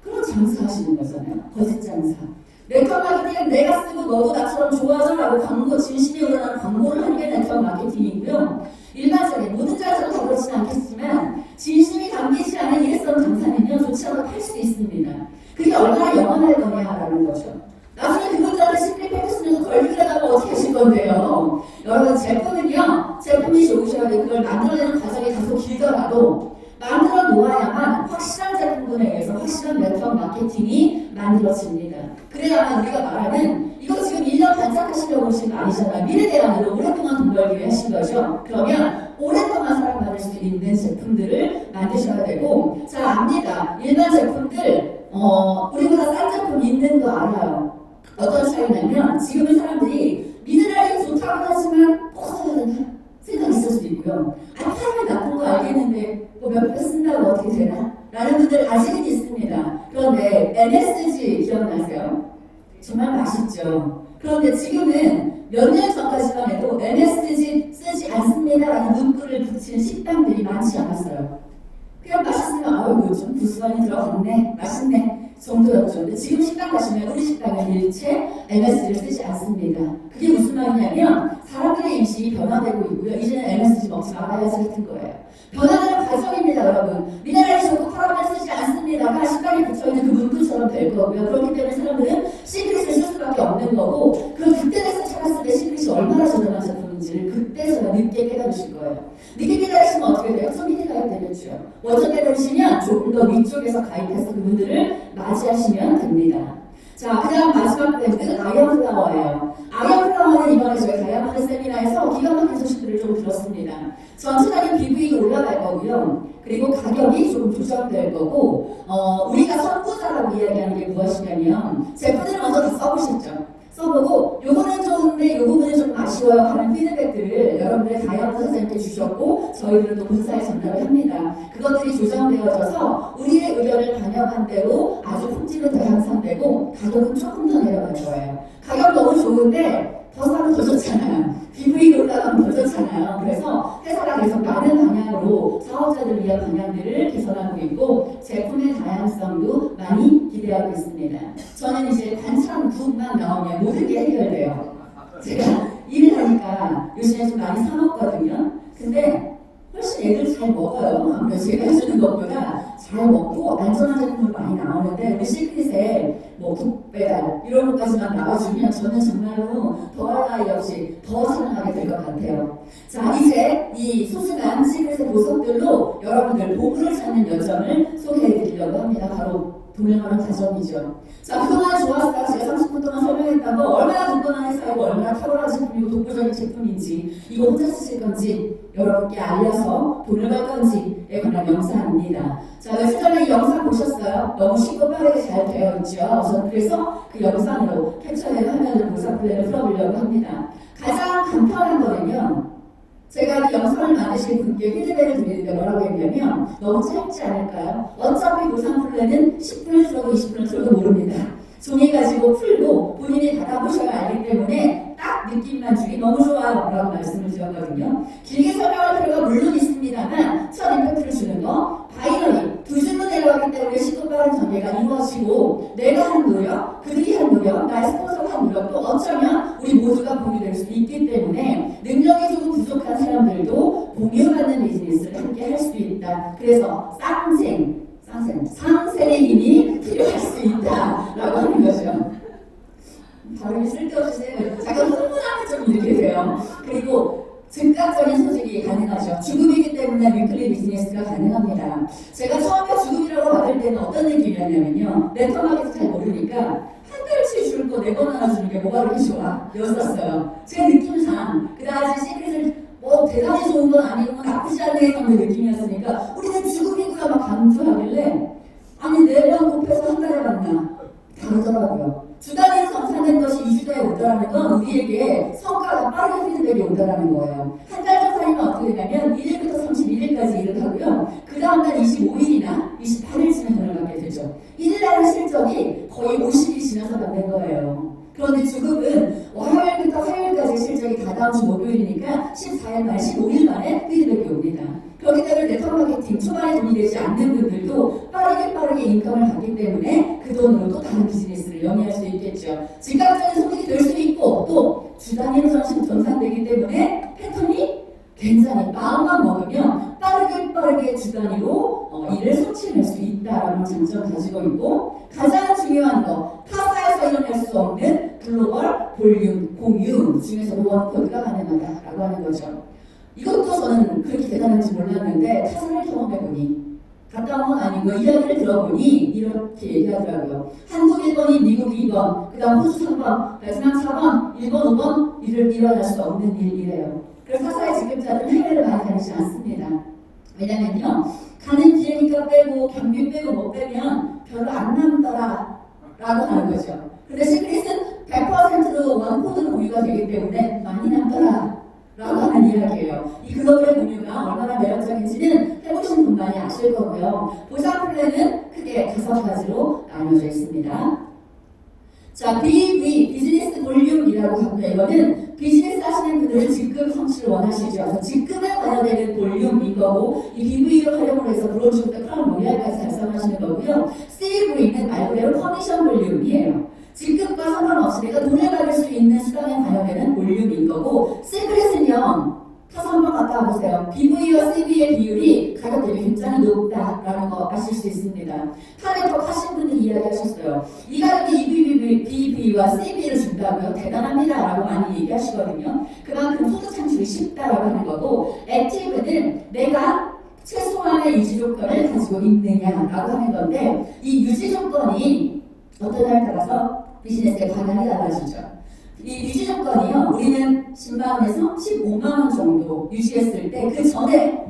그런 장사하시는 거잖아요. 거짓 장사. 네트워크 마케팅은 내가 쓰고 너도 나처럼 좋아져라고 광고, 진심이 우러나는 광고를 하는 게 네트워크 마케팅이고요. 일반적인 모든 장사도 다 그렇지는 않겠지만 진심이 담기지 않은 일회성 장사는요, 좋지 않아도 팔 수 있습니다. 그게 얼마나 영원할 거냐라는 거죠. 나중에 그분들한테 시크릿 팩트스는 걸리려다가 어떻게 하실 건데요? 여러분, 제품은요, 제품이 좋으셔야 돼요. 그걸 만들어내는 과정이 다소 길더라고요. 하더라도 만들어 놓아야만 확실한 제품군에 의해서 확실한 네트워크 마케팅이 만들어집니다. 그래야만 우리가 말하는 이거 지금 1년 반짝하시려고 오신 거 아니잖아요. 미래대안으로 오랫동안 돈 벌기 위해 하신 거죠. 그러면 오랫동안 사랑받을 수 있는 제품들을 만드셔야 되고, 잘 압니다. 일반 제품들 우리보다 싼 제품 있는 거 알아요. 어떤 차이냐면 지금은 사람들이 미네랄이 좋다고 하지만 꼭 사야 되나 생각이 있을 수도 있고요. 팔면 나쁜 거 알겠는데 몇 배 쓴다고 어떻게 되나? 라는 분들 아직은 있습니다. 그런데 MSG 기억나세요? 정말 맛있죠. 그런데 지금은 몇 년 전까지만 해도 MSG 쓰지 않습니다라는 문구를 붙이는 식당들이 많지 않았어요. 그냥 맛있으면 아유 좀 구수하니 들어갔네, 맛있네 정도였죠. 근데 지금 식당 가시면 우리 식당은 일체 MSG를 쓰지 않습니다. 그게 무슨 말이냐면 사람들의 인식이 변화되고 있고요. 이제는 MSG 먹지 말아야지 같은 거예요. 변화되는 과정입니다, 여러분. 미네랄이 좋고 파라벤 쓰지 않습니다가 식당에 붙여있는 그 문구처럼 될 거고요. 그렇기 때문에 사람들은 시크릿을 쓸 수밖에 없는 거고, 그럼 그때에서 찾았을 때 시크릿이 얼마나 저렴한 제품인지를 그때서야 늦게 깨달으실 거예요. 늦게 깨달으시면 어떻게 돼요? 좀 밑에 가입되겠죠. 먼저 깨달으시면 조금 더 위쪽에서 가입해서 그분들을 맞이하시면 됩니다. 자, 그 다음 마지막 브랜드는 아이언플라워예요. 아이언플라워는 이번에 저희 다이아몬드 세미나에서 기가 막힌 소식들을 좀 들었습니다. 전체적인 BV가 올라갈 거고요. 그리고 가격이 조금 조정될 거고, 우리가 선구자라고 이야기하는 게 무엇이냐면 제품들을 먼저 다 써보셨죠. 써보고 요거는 좋은데 요 부분은 좀 아쉬워요 하는 피드백들을 여러분들의 다이아몬드 선생님께 주셨고 저희들은 또 본사에 전달을 합니다. 그것들이 조정되어져서 우리의 의견을 반영한 대로 아주 품질은 더 향상되고 가격은 조금 더 내려갈 거예요. 가격 너무 좋은데 더 사면 더 좋잖아요. BV가 올라가면 더 좋잖아요. 그래서 회사가 계속 많은 방향으로 사업자들 위한 방향들을 개선하고 있고 제품의 다양성도 많이 기대하고 있습니다. 저는 이제 반찬국만 나오면 모든 게 해결돼요. 제가 일을 하니까 요즘에 좀 많이 사 먹거든요. 근데 훨씬 애들 잘 먹어요. 아무래도 제가 해주는 것보다 잘 먹고 안전한 제품으로 많이 나오는데 우리 시크릿에 뭐 국배달 이런 것까지만 나와주면 저는 정말로 더할 나위 없이 더 사랑하게 될 것 같아요. 자, 이제 이 소중한 시크릿의 보석들로 여러분들 보물을 찾는 여정을 소개해드리려고 합니다. 바로 돈을 버는 과정이죠. 자, 그동안 좋았어요. 제가 30분 동안 설명했던 거 얼마나 든든한 회사이고 얼마나 탁월한 제품이고 독보적인 제품인지 이거 혼자 쓰실 건지 여러분께 알려서 돈을 벌 건지에 관한 영상입니다. 자, 며칠 전에 이 영상 보셨어요? 너무 쉽고 빠르게 잘 되어 있죠. 저는 그래서 그 영상으로 캡처된 화면을 보상 플랜을 풀어보려고 합니다. 가장 간편한 거는요. 제가 이 영상을 만드신 분께 피드백을 드리는데 뭐라고 했냐면 너무 짧지 않을까요? 어차피 보상 플랜은 10분을 줄어도 20분을 줄어도 모릅니다. 종이 가지고 풀고 본인이 받아보셔야 알기 때문에 딱 느낌만 주기 너무 좋아요 라고 말씀을 드렸거든요. 길게 설명할 필요가 물론 있습니다만 첫 임팩트를 주는 거 바이너리 두 줄로 내려가기 때문에 쉽고 빠른 전개가 이루어지고 내가 한 노력, 그들이 한 노력, 나의 스폰서가 한 노력도 어쩌면 우리 모두가 공유될 수 있기 때문에 능력이 조금 부족한 사람들도 공유받는 비즈니스를 함께 할 수 있다. 그래서 상생의 힘이 필요할 수 있다라고 하는 거죠. 발음이 쓸데없이 자기가 흥분하면 좀 이렇게 돼요. 그리고 즉각적인 소식이 가능하죠. 죽음이기 때문에 위클리 비즈니스가 가능합니다. 제가 처음에 죽음이라고 받을 때는 어떤 느낌이었냐면요. 네트워크에서 잘 모르니까 한 달치 줄 거 4번 하나 주는 게 뭐가 그렇게 좋아? 였었어요. 제 느낌상 그다지 시리즈를 대단히 좋은 건 아니고 나쁘지 않네 정도의 느낌이었으니까 우리는 죽음이구나 막 강조하길래 아니 4번 곱해서 한 달에 만나 다르더라고요. 주 단위로 정산된 것이 2주에 온다는 건 우리에게 성과가 빠르게 피드백이 온다는 거예요. 한 달 정산이면 어떻게 되냐면 1일부터 31일까지 일을 하고요. 그 다음날 25일이나 28일쯤에 돈을 받게 되죠. 1일 하는 실적이 거의 50일 지나서 받는 거예요. 그런데 주급은 화요일부터 화요일까지 실적이 다 다음 주 목요일이니까 14일 만에 15일 만에 피드백이 옵니다. 그렇기 때문에 네트워크 마케팅 초반에 돈이 되지 않는 분들도 빠르게 인컴을 받기 때문에 그 돈으로 또 다른 비즈니스를 영위할 수 있겠죠. 즉각적인 소득이 될 수 있고 또 주 단위로 전산되기 때문에 패턴이 굉장히 마음만 먹으면 빠르게 주 단위로 일을 성취할 수 있다라는 장점을 가지고 있고 가장 중요한 거 타사에서 이뤄낼 수 없는 글로벌 볼륨 공유 중에서도 원코드가 가능하다라고 하는 거죠. 이것도 저는 그렇게 대단한지 몰랐는데 타사를 경험해보니 갔다 온 건 아니고 이야기를 들어보니 이렇게 얘기하더라고요. 한국 1번이 미국 2번, 그 다음 호주 3번, 베트남 4번, 일본 5번 일어날 수 없는 일이래요. 그래서 타사의 직급자들은 해외를 많이 다니지 않습니다. 왜냐면요, 가는 비행기가 빼고 경비 빼고 못 빼면 별로 안 남더라 라고 하는 거죠. 근데 시크릿은 100%로 원코드로 공유가 되기 때문에 많이 남더라 라고 하는 이야기예요. 이 글로벌의 공유가 얼마나 매력적인지는 해보신 분만이 아실 거고요. 보상 플랜은 크게 5가지로 나눠져 있습니다. 자, BV, 비즈니스 볼륨이라고 하고요. 이거는 비즈니스 하시는 분들은 직급 성취를 원하시죠. 그래서 직급에 관련되는 볼륨인 거고, 이 BV를 활용을 해서 브로셔부터 크라운 로얄까지 달성하시는 거고요. CV는 말 그대로 커미션 볼륨이에요. 직급과 상관없이 내가 돈을 받을 수 있는 수단에 관련되는 볼륨인 거고, 시크릿은요, 타서 한번 갔다 와보세요. BV와 CV의 비율이 가격 대비 굉장히 높다라는 거 아실 수 있습니다. 타겟톡 하신 분들이 이야기하셨어요. 이 가격이 BV와 CV를 준다고요? 대단합니다 라고 많이 얘기하시거든요. 그만큼 소득 창출이 쉽다라고 하는 거고, 액티브는 내가 최소한의 유지 조건을 가지고 있느냐라고 하는 건데, 이 유지 조건이 어떠냐에 따라서 비즈니스의 방향이 달라지죠. 이 유지 조건이요, 우리는 10만원에서 15만원 정도 유지했을 때 그 전에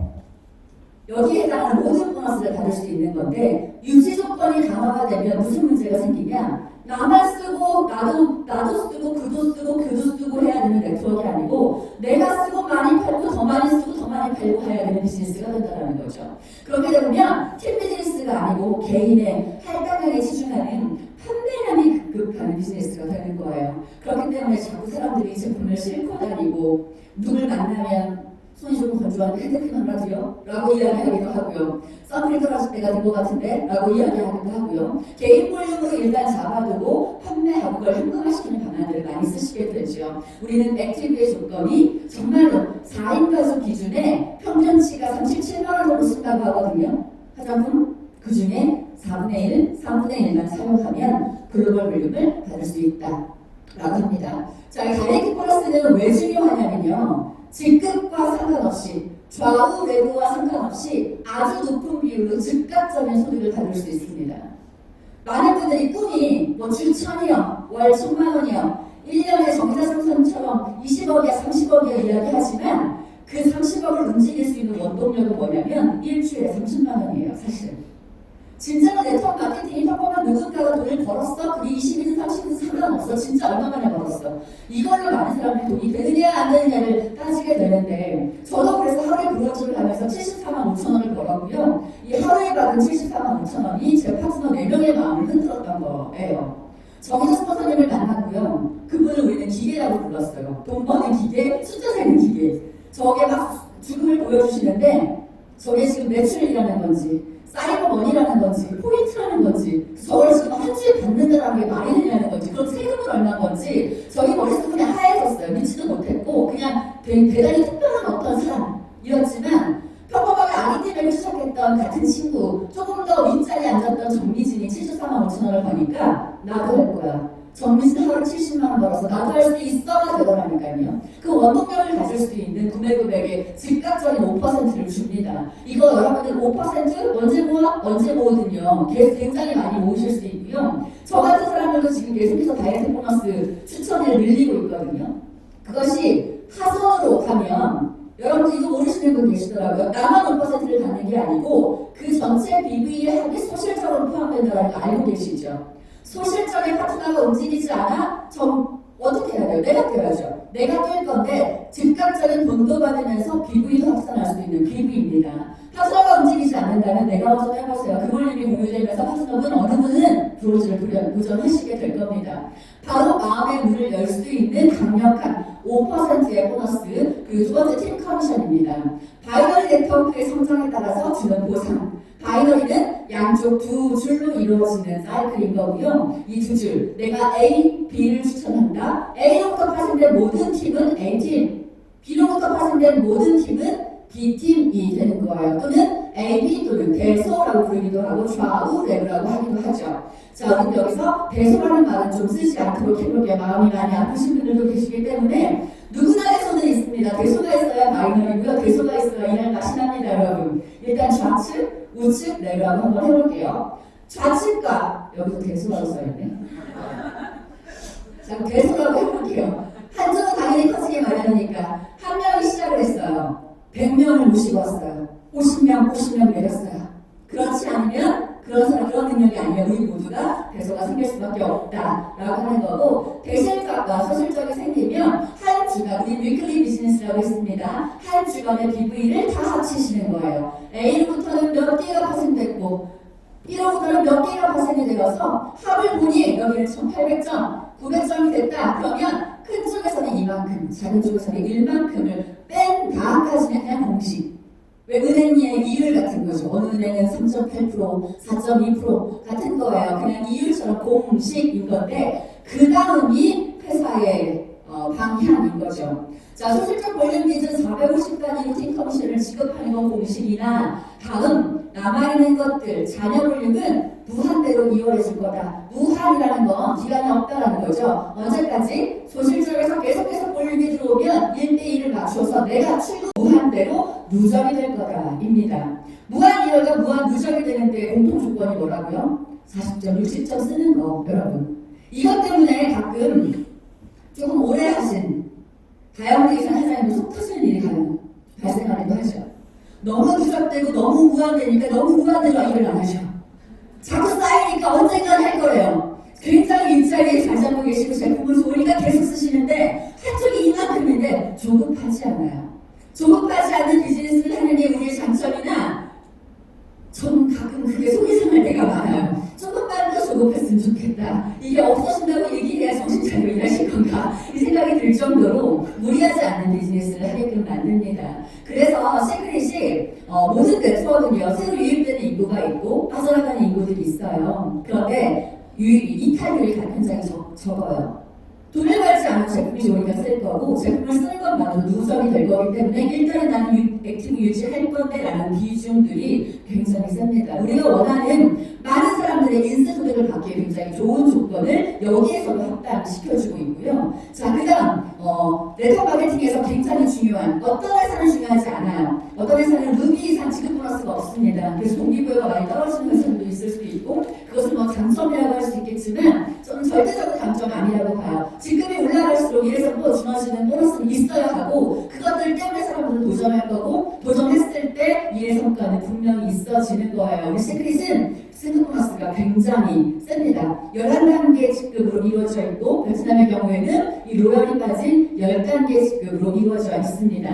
여기에 해당하는 모든 보너스를 받을 수 있는 건데, 유지 조건이 강화가 되면 무슨 문제가 생기냐, 나만 쓰고 나도 쓰고 그도 쓰고 그도 쓰고 해야 되는 네트워크가 아니고, 내가 쓰고 많이 팔고 더 많이 쓰고 더 많이 팔고 해야 되는 비즈니스가 된다는 거죠. 그렇게 되면 팀 비즈니스가 아니고 개인의 할당량에 치중하는 판매량이 급급한 비즈니스가 되는 거예요. 그렇기 때문에 자꾸 사람들이 제품을 싣고 다니고, 누굴 만나면 손이 조금 건조한데 핸드크림 하나 드려? 라고 이야기하기도 하고요. 선크림 떨어질 때가 된 것 같은데? 라고 이야기하기도 하고요. 개인 볼륨으로 일단 잡아두고 판매하고 그걸 현금화시키는 방안들을 많이 쓰시게 되죠. 우리는 액티브의 조건이 정말로 4인 가족 기준에 평균치가 37만원 정도 쓴다고 하거든요. 화장품 그 중에 4분의 1, 3분의 1만 사용하면 글로벌 볼륨을 받을 수 있다 라고 합니다. 자, 이 다이렉트 보너스는 왜 중요하냐면요, 직급과 상관없이, 좌우 외부와 상관없이 아주 높은 비율로 즉각적인 소득을 받을 수 있습니다. 많은 분들이 꿈이 주 1,000이요, 월 1,000만원이요, 1년에 정자성선처럼 20억이야 30억이야 이야기하지만, 그 30억을 움직일 수 있는 원동력은 뭐냐면 일주일에 30만원이에요. 사실 진짜로 네트워크 마케팅이 ፐ퍼가 누군가가 돈을 벌었어? 그게 20이든 30이든 상관없어. 진짜 얼마 만에 벌었어. 이걸로 많은 사람들이 돈이 되느냐 안 되느냐를 따지게 되는데, 저도 그래서 하루에 브로처를 하면서 74만 5천 원을 벌었고요. 이 하루에 받은 74만 5천 원이 제 파트너 4명의 마음을 흔들었던 거예요. 정희자 스포서님을 만났고요. 그분을 우리는 기계라고 불렀어요. 돈 버는 기계, 숫자 세는 기계. 저게 막 죽음을 보여주시는데, 저게 지금 매출이라는 건지, 사이버 머니라는 건지, 포인트라는 건지, 저걸 지금 한 주에 받는다는 게 말이 되냐는 건지, 그럼 세금은 얼마인 건지, 저희 머릿속이 그냥 하얘졌어요. 믿지도 못했고, 그냥 대단히 특별한 어떤 사람이었지만, 평범하게 아기템을 시작했던 같은 친구, 조금 더 윗자리에 앉았던 정미진이 74만 5천 원을 버니까, 나도 할 거야. 정미진 하루 70만 원 벌어서 나도 할 수 있어가 되더라니까요. 그 원동력을 가질 수 있는 구매 금액의 즉각적인 5%를 줍니다. 이거 여러분들 5% 언제 모아? 언제 모으든요. 굉장히 많이 모으실 수 있고요. 저 같은 사람들도 지금 계속해서 다이어트 보너스 추천을 늘리고 있거든요. 그것이 하선으로 가면, 여러분들 이거 모르시는 분 계시더라고요. 나만 5%를 받는 게 아니고 그 전체 BV의 합이 소실적으로 포함된다는 거 알고 계시죠? 소실적인 파트너가 움직이지 않아? 어떻게 해야 돼요? 내가 뛰어야죠. 내가 뛸 건데 즉각적인 돈도 받으면서 BV도 확산할 수 있는 BV입니다. 파트너가 움직이지 않는다면 내가 먼저 해보세요. 그 볼륨이 공유되면서 파트너분 어느 분은 브로즈를 도전하시게 될 겁니다. 바로 마음의 문을 열 수 있는 강력한 5%의 보너스, 그 두 번째 팀 커미션입니다. 바이너리 네트워크의 성장에 따라서 주는 보상. 바이너리는 양쪽 두 줄로 이루어지는 사이클인 거고요. 이 두 줄, 내가 A, B를 추천한다. A로부터 파생된 모든 팀은 A팀, B로부터 파생된 모든 팀은 B팀이 되는 거예요. 또는 AB 또는 대소라고 부르기도 하고 좌우 레그라고 하기도 하죠. 자, 우리 여기서 대소라는 말은 좀 쓰지 않도록 해볼게요. 마음이 많이 아프신 분들도 계시기 때문에 누구나의 손은 있습니다. 대소가 있어야 마이너이고요. 대소가 있어야 이날 맛이 납니다, 여러분. 일단 좌측, 우측, 내려가고 한번 해볼게요. 좌측과 여기서 대소라고 써있네. 자, 대소라고 해볼게요. 한쪽은 당연히 커지게 마련이니까 한 명이 시작을 했어요. 100명을 모시고 왔어요. 50명 내렸어요. 그렇지 않으면 그런 능력이 아니면 우리 모두가 대소가 생길 수밖에 없다라고 하는 거고, 대실적과 소실적이 생기면 한 주간, 우리 위클리 비즈니스라고 했습니다. 한 주간의 BV를 다 합치시는 거예요. A로부터는 몇 개가 파생됐고 B로부터는 몇 개가 파생이 되어서 합을 보니 여기는 1800점, 900점이 됐다. 그러면 큰 쪽에서는 이만큼, 작은 쪽에서는 1만큼을 뺀 다음까지는 그냥 공식. 왜 은행의 이율 같은 거죠. 어느 은행은 3.8%, 4.2% 같은 거예요. 그냥 이율처럼 공식인 건데 그 다음이 회사의 방향인 거죠. 자, 소실적 볼륨 빚은 450단위로 팀커미션을 지급하는 건 공식이나 다음 남아있는 것들 잔여 볼륨은 무한대로 이월해줄 거다. 무한이라는 건 기간이 없다라는 거죠. 언제까지? 소실적에서 계속해서 볼륨이 들어오면 1대1을 맞춰서 내가 출구 무한대로 누적이 될 거다 입니다. 무한 이월과 무한 누적이 되는데 공통 조건이 뭐라고요? 40점, 60점 쓰는 거, 여러분. 이것 때문에 가끔 조금 오래 하신 다양하게 사장님도 속 터지는 일이 발생하기도 하죠. 너무 누적되고 너무 무한되니까 너무 무한대로 일을 안 하죠. 자꾸 쌓이니까 언젠간 할 거래요. 굉장히 일자리에 잘 잡고 계시고 제품을 좋으니까 계속 쓰시는데 한쪽이 이만큼인데 조급하지 않아요. 조급하지 않는 비즈니스를 하는 게 우리의 장점이나 좀 가끔 그게 속이 상할 때가 많아요. 조금만 더 조급했으면 좋겠다. 이게 없어진다고 얘기해야 정신 차리고 일하실 건가? 이 생각이 들 정도로 무리하지 않는 비즈니스를 하게끔 만듭니다. 그래서 시크릿이 모든 네트워크는요, 새로 유입되는 인구가 있고 빠져나가는 인구들이 있어요. 그런데 이탈률이 굉장히 적어요. 돈을 벌지 않은 제품이 좋으니까 쓸 거고 제품을 쓰는 것만으로 누적이 될 거기 때문에 일단은 나는 액티브 유지할 건데 라는 비중들이 굉장히 셉니다. 우리가 원하는 많은 사람들의 인스 소득을 받기에 굉장히 좋은 조건을 여기에서도 합당시켜주고 있고요. 자, 그 다음 네트워크 마케팅에서 굉장히 중요한, 어떤 회사는 중요하지 않아요. 어떤 회사는 루비 이상 지급 보너스가 없습니다. 그래서 동기부여가 많이 떨어지는 회사들도 있을 수도 있고 그것은 뭐 장점이라고 할 수 있겠지만 저는 절대적으로 장점 아니라고 봐요. 지급이 올라갈수록 이래서 또 주어지는 보너스는 있어야 하고 그것들 때문에 사람들은 도전할 거고 도전했을 때 일의 성과는 분명히 있어지는 거예요. 우리 시크릿은 지급 보너스가 굉장히 셉니다. 11단계 지급으로 이루어져 있고 베트남의 경우에는 이 로열이 빠진 10단계 지급으로 이루어져 있습니다.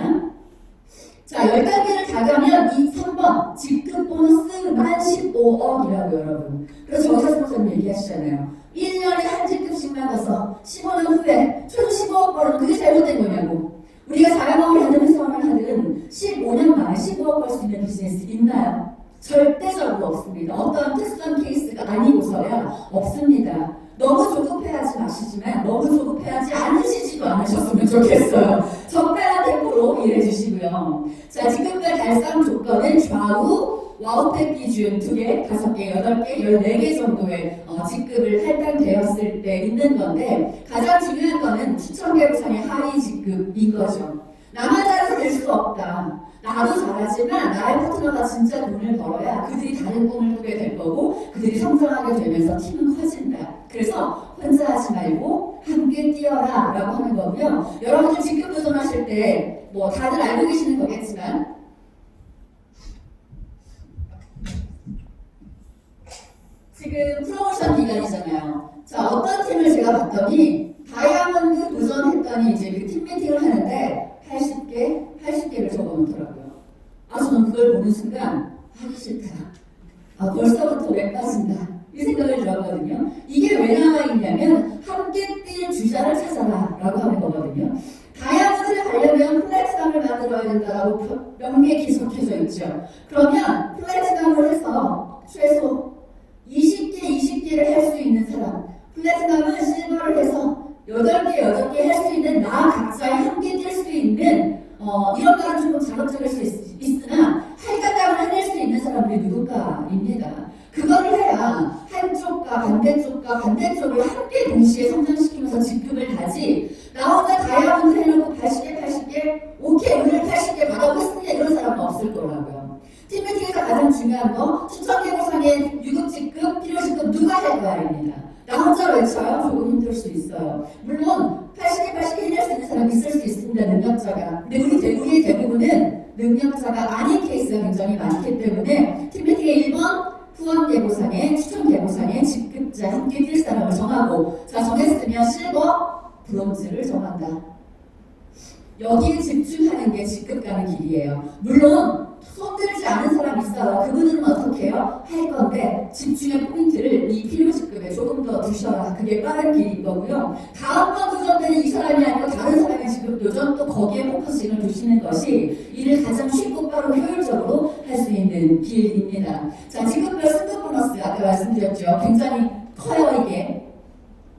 자, 10단계를 다 가면 이 3번 지급 보너스만 15억이라고 여러분. 그래서 정사 선생님 얘기하시잖아요. 1년에 한 지급씩만 가서 15년 후에 최소 15억 벌어도 그게 잘못된 거냐고. 우리가 자영업을 하든 회사원을 하든 15년 만에 15억 벌 수 있는 비즈니스 있나요? 절대적으로 없습니다. 어떤 특수한 케이스가 아니고서야 없습니다. 너무 조급해하지 마시지만 너무 조급해하지 않으시지도 않으셨으면 좋겠어요. 적당한 템포로 일해주시고요. 자, 지금까지 달성 조건은 좌우 와우팩 기준 2개, 5개, 8개, 14개 정도의 직급을 할당되었을 때 있는 건데 가장 중요한 거는 추천 계급상의 하위 직급인 거죠. 나만 잘해서 될 수 없다. 나도 잘하지만 나의 파트너가 진짜 돈을 벌어야 그들이 다른 꿈을 꾸게 될 거고 그들이 성장하게 되면서 팀은 커진다. 그래서 혼자 하지 말고 함께 뛰어라 라고 하는 거고요. 여러분들 직급 도전하실 때 뭐 다들 알고 계시는 거겠지만 지금 프로모션 기간이잖아요. 자, 어떤 팀을 제가 봤더니 다이아몬드 도전했더니 이제 그 팀 미팅을 하는데 80개를 적어놓더라고요. 저는 그걸 보는 순간 하기 싫다. 벌써부터 왜 빠진다. 이 생각을 들었거든요. 이게 왜 나와 있냐면 함께 뛸 주자를 찾아라 라고 하는 거거든요. 다이아몬드를 가려면 플래티넘을 만들어야 된다라고 명백히 적혀져 있죠. 그러면 플래티넘을 해서 최소 20개를 할 수 있는 사람, 플래티넘은 실버를 해서 8개 할 수 있는 나 각자에 함께 뛸 수 있는 이런 거는 조금 자극적일 수 있으나 할까당을 해낼 수 있는 사람들이 누군가입니다. 그거를 해야 한쪽과 반대쪽을 함께 동시에 성장시키면서 직급을 가지 나 혼자 다이아몬드 해놓고 80개 오케이 오늘 80개 있을 수 있습니다. 능력자가. 근데 우리의 대부분은 능력자가 아닌 케이스가 굉장히 많기 때문에 팀미팅의 1번 후원 계보상에 추천 계보상에 직급자 함께 뛸 사람을 정하고 자 정했으면 실버 브론즈를 정한다. 여기에 집중하는 게 직급 가는 길이에요. 물론 손들지 않은 사람 있어요. 그분들은 어떻게 해요? 할 건데 집중의 포인트를 이 필요 직급에 조금 더 두셔라. 그게 빠른 길인 거고요. 다음번 도전 때는 이 사람이 아니고 다른 사람의 직급 도전 또 거기에 포커싱을 두시는 것이 이를 가장 쉽고 빠르고 효율적으로 할 수 있는 길입니다. 자, 직급별 승급 보너스 아까 말씀드렸죠. 굉장히 커요 이게.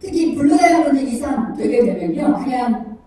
특히 블루 다이아몬드 이상 되게 되면요. 그냥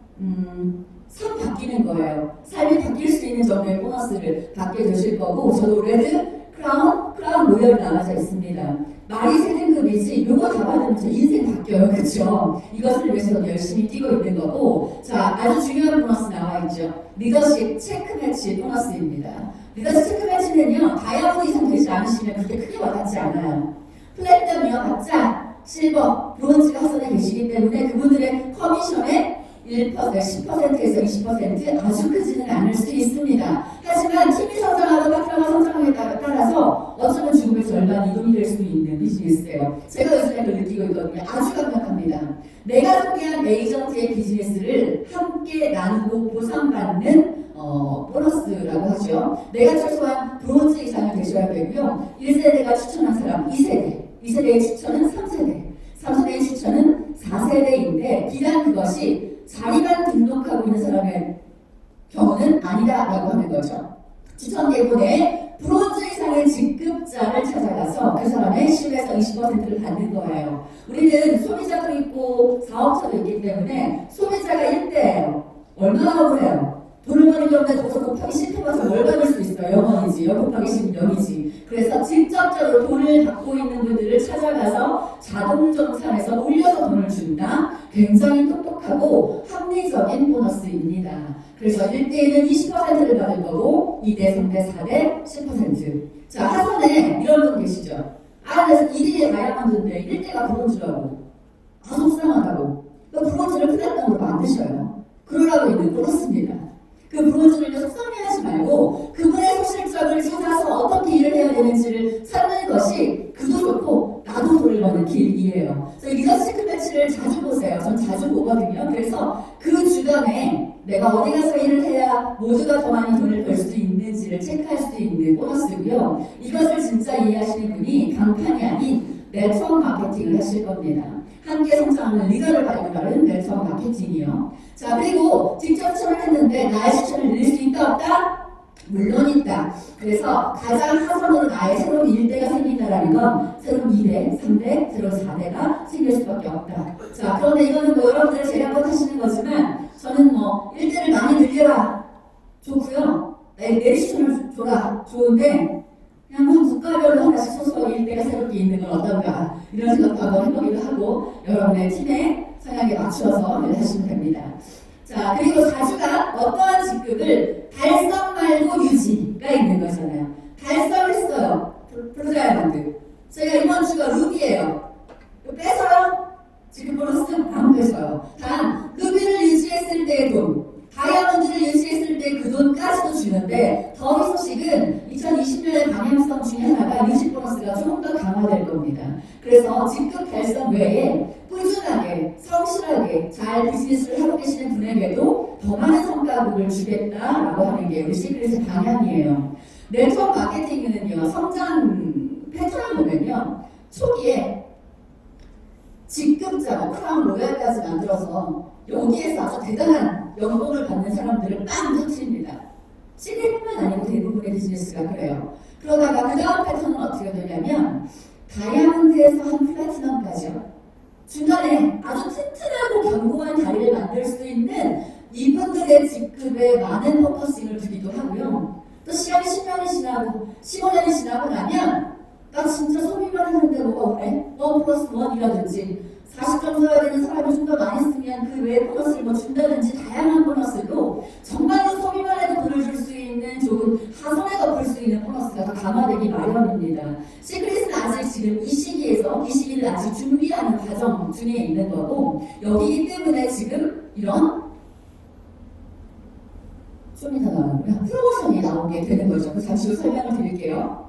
삶 바뀌는 거예요. 삶이 바뀔 수 있는 정도의 보너스를 받게 되실 거고 저도 레드, 크라운 로열 나와져 있습니다. 말이 세 등급이지 이거 다 받으면 저 인생 바뀌어요. 그렇죠? 이것을 위해서 저도 열심히 뛰고 있는 거고 자 아주 중요한 보너스 나와 있죠. 리더십 체크 매치 보너스입니다. 리더십 체크 매치는요. 다이아몬드 이상 되지 않으시면 그렇게 크게 와닿지 않아요. 플래티넘이요. 각자 실버, 브론즈가 하선에 계시기 때문에 그분들의 커미션의 1%, 10%에서 20% 아주 크지는 않을 수 있습니다. 하지만 팀이 성장하고 파트너가 성장하에 따라서 어쩌면 죽음의 절반 이동이 될 수 있는 비즈니스예요. 제가 요즘에 그걸 느끼고 있거든요. 아주 강력합니다. 내가 소개한 에이전트의 비즈니스를 함께 나누고 보상받는 보너스라고 하죠. 내가 최소한 브론즈 이상을 되셔야 되고요. 1세대가 추천한 사람 2세대의 추천은 3세대의 추천은 4세대인데 비단 그것이 자리만 등록하고 있는 사람의 경우는 아니다라고 하는 거죠. 추천 계보내 브론즈 이상의 직급자를 찾아가서 그 사람의 10에서 20%를 받는 거예요. 우리는 소비자도 있고 사업자도 있기 때문에 소비자가 1대예요. 얼마나 억울해요. 돈을 버는 게 없는데 거기서 곱하기 10 해봐서 뭘 받을 수 있어요? 0원이지. 0 곱하기 10은 0이지. 그래서 직접적으로 돈을 갖고 있는 분들을 찾아가서 자동정산에서 올려서 돈을 준다. 굉장히 똑똑하고 합리적인 보너스입니다. 그래서 1대에는 20%를 받을 거고 2대, 3대, 4대 10%. 자, 하선에 이런 분 계시죠? 그래서 2대에 다이아몬드인데 1대가 브론즈라고. 속상하다고. 그 브론즈를 플랫폼으로 만드셔요. 그러라고 있는 보너스입니다. 그 브론즈를 속상해하지 말고 그분의 소실적을 찾아서 어떻게 일을 해야 되는지를 찾는 것이 그도 좋고 나도 돈을 버는 길이에요. 그래서 리더십 매치를 자주 보세요. 전 자주 보거든요. 그래서 그 주간에 내가 어디 가서 일을 해야 모두가 더 많이 돈을 벌 수 있는지를 체크할 수 있는 보너스고요. 이것을 진짜 이해하시는 분이 강판이 아닌 네트워크 마케팅을 하실 겁니다. 함께 성장하는 리더를 발굴하는 네트워크 마케팅이요. 자, 그리고 직접 추천을 했는데 나의 추천을 늘릴 수 있다 없다? 물론 있다. 그래서 가장 하선으로 나의 새로운 1대가 생긴다라는 건 새로운 2대, 3대, 새로운 4대가 생길 수밖에 없다. 자, 그런데 이거는 뭐 여러분들의 재량껏 하시는 거지만 저는 뭐 1대를 많이 늘려라 좋고요. 내 추천을 줘라 좋은데 그냥 뭐 국가별로 하나씩 소소하게 1대가 새롭게 있는 건 어떤가 이런 생각도 한번 해보기도 하고 여러분의 팀의 성향에 맞추어서 일을 하시면 됩니다. 자, 그리고 4주간 어떠한 직급을 달성 말고 유지가 있는 거잖아요. 달성했어요. 블루다이아몬드. 제가 이번 주가 루비예요. 뺏어요? 지금 보너스 안 뺏어요. 단 루비를 유지했을 때의 돈, 다이아몬드를 유지했을 때 그 돈까지도 주는데 더 이 소식은 2020년의 방향성 중에 하나가 유지 보너스가 조금 더 강화될 겁니다. 그래서 직급 달성 외에 꾸준하게 성실하게 잘 비즈니스를 하고 계시는 분에게도 더 많은 성과급을 주겠다라고 하는 게 우리 시크릿의 방향이에요. 네트워크 마케팅은요 성장 패턴을 보면요 초기에 직급자, 크라운 로얄까지 만들어서 여기에서 아주 대단한 연봉을 받는 사람들을 빵 터트립니다. 시크릿뿐만 아니고 대부분의 비즈니스가 그래요. 그러다가 그 다음 패턴은 어떻게 되냐면 다이아몬드에서 한 플래티넘까지요. 중간에 아주 튼튼하고 견고한 다리를 만들 수 있는 이분들의 직급에 많은 포커싱을 두기도 하고요. 또 시간이 10년이 지나고 15년이 지나고 나면 나 진짜 소비만 했는데 뭐가 그래? 1+1이라든지 40점 써야 되는 사람이 좀 더 많이 쓰면 그 외에 보너스를 뭐 준다든지 다양한 보너스로 정말로 소비만 해도 돈을 줄 수 있는 좋은 하선에 덮을 수 있는 보너스가 더 강화되기 마련입니다. 시크릿은 아직 지금 이 시기를 아직 준비하는 과정 중에 있는 거고 여기이기 때문에 지금 이런 쇼미더 나오는구나. 프로모션이 나오게 되는 거죠. 그 잠시 후 설명을 드릴게요.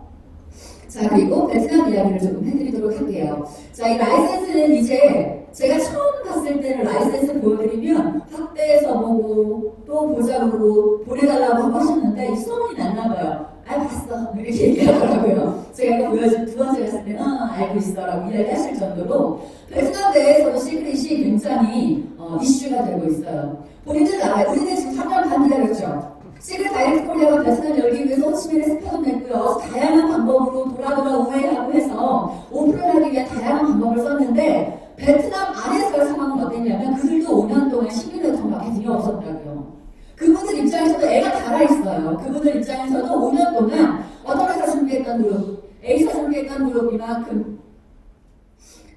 자, 그리고 베트남 이야기를 조금 해드리도록 할게요. 자, 이 라이센스는 이제 제가 처음 봤을 때는 라이센스 보여드리면 확대해서 보고 또 보자고 보내달라고 하고 하셨는데 소문이 났나봐요. 아, 봤어. 이렇게 얘기하더라고요. 제가 이거 보여준 두 번째 갔을 때 알고 있어라고 이야기하실 정도로 베트남 내에서도 시크릿이 굉장히 이슈가 되고 있어요. 본인들 알아요. 우리는 지금 3년 반 기다렸죠. 시크릿 다이렉트 코리아가 베트남 열기 위해서 호치민에 스파도 냈고요. 다양한 방법으로 돌아 우회하고 해서 오픈을 하기 위한 다양한 방법을 썼는데 베트남 안에서의 상황은 어땠냐면 그들도 5년 동안 시뮬레이터 마케팅이 없었다고요. 그분들 입장에서도 애가 달아있어요. 그분들 입장에서도 5년 동안 어떤 회사 준비했던 그룹, A사 준비했던 그룹 이만큼,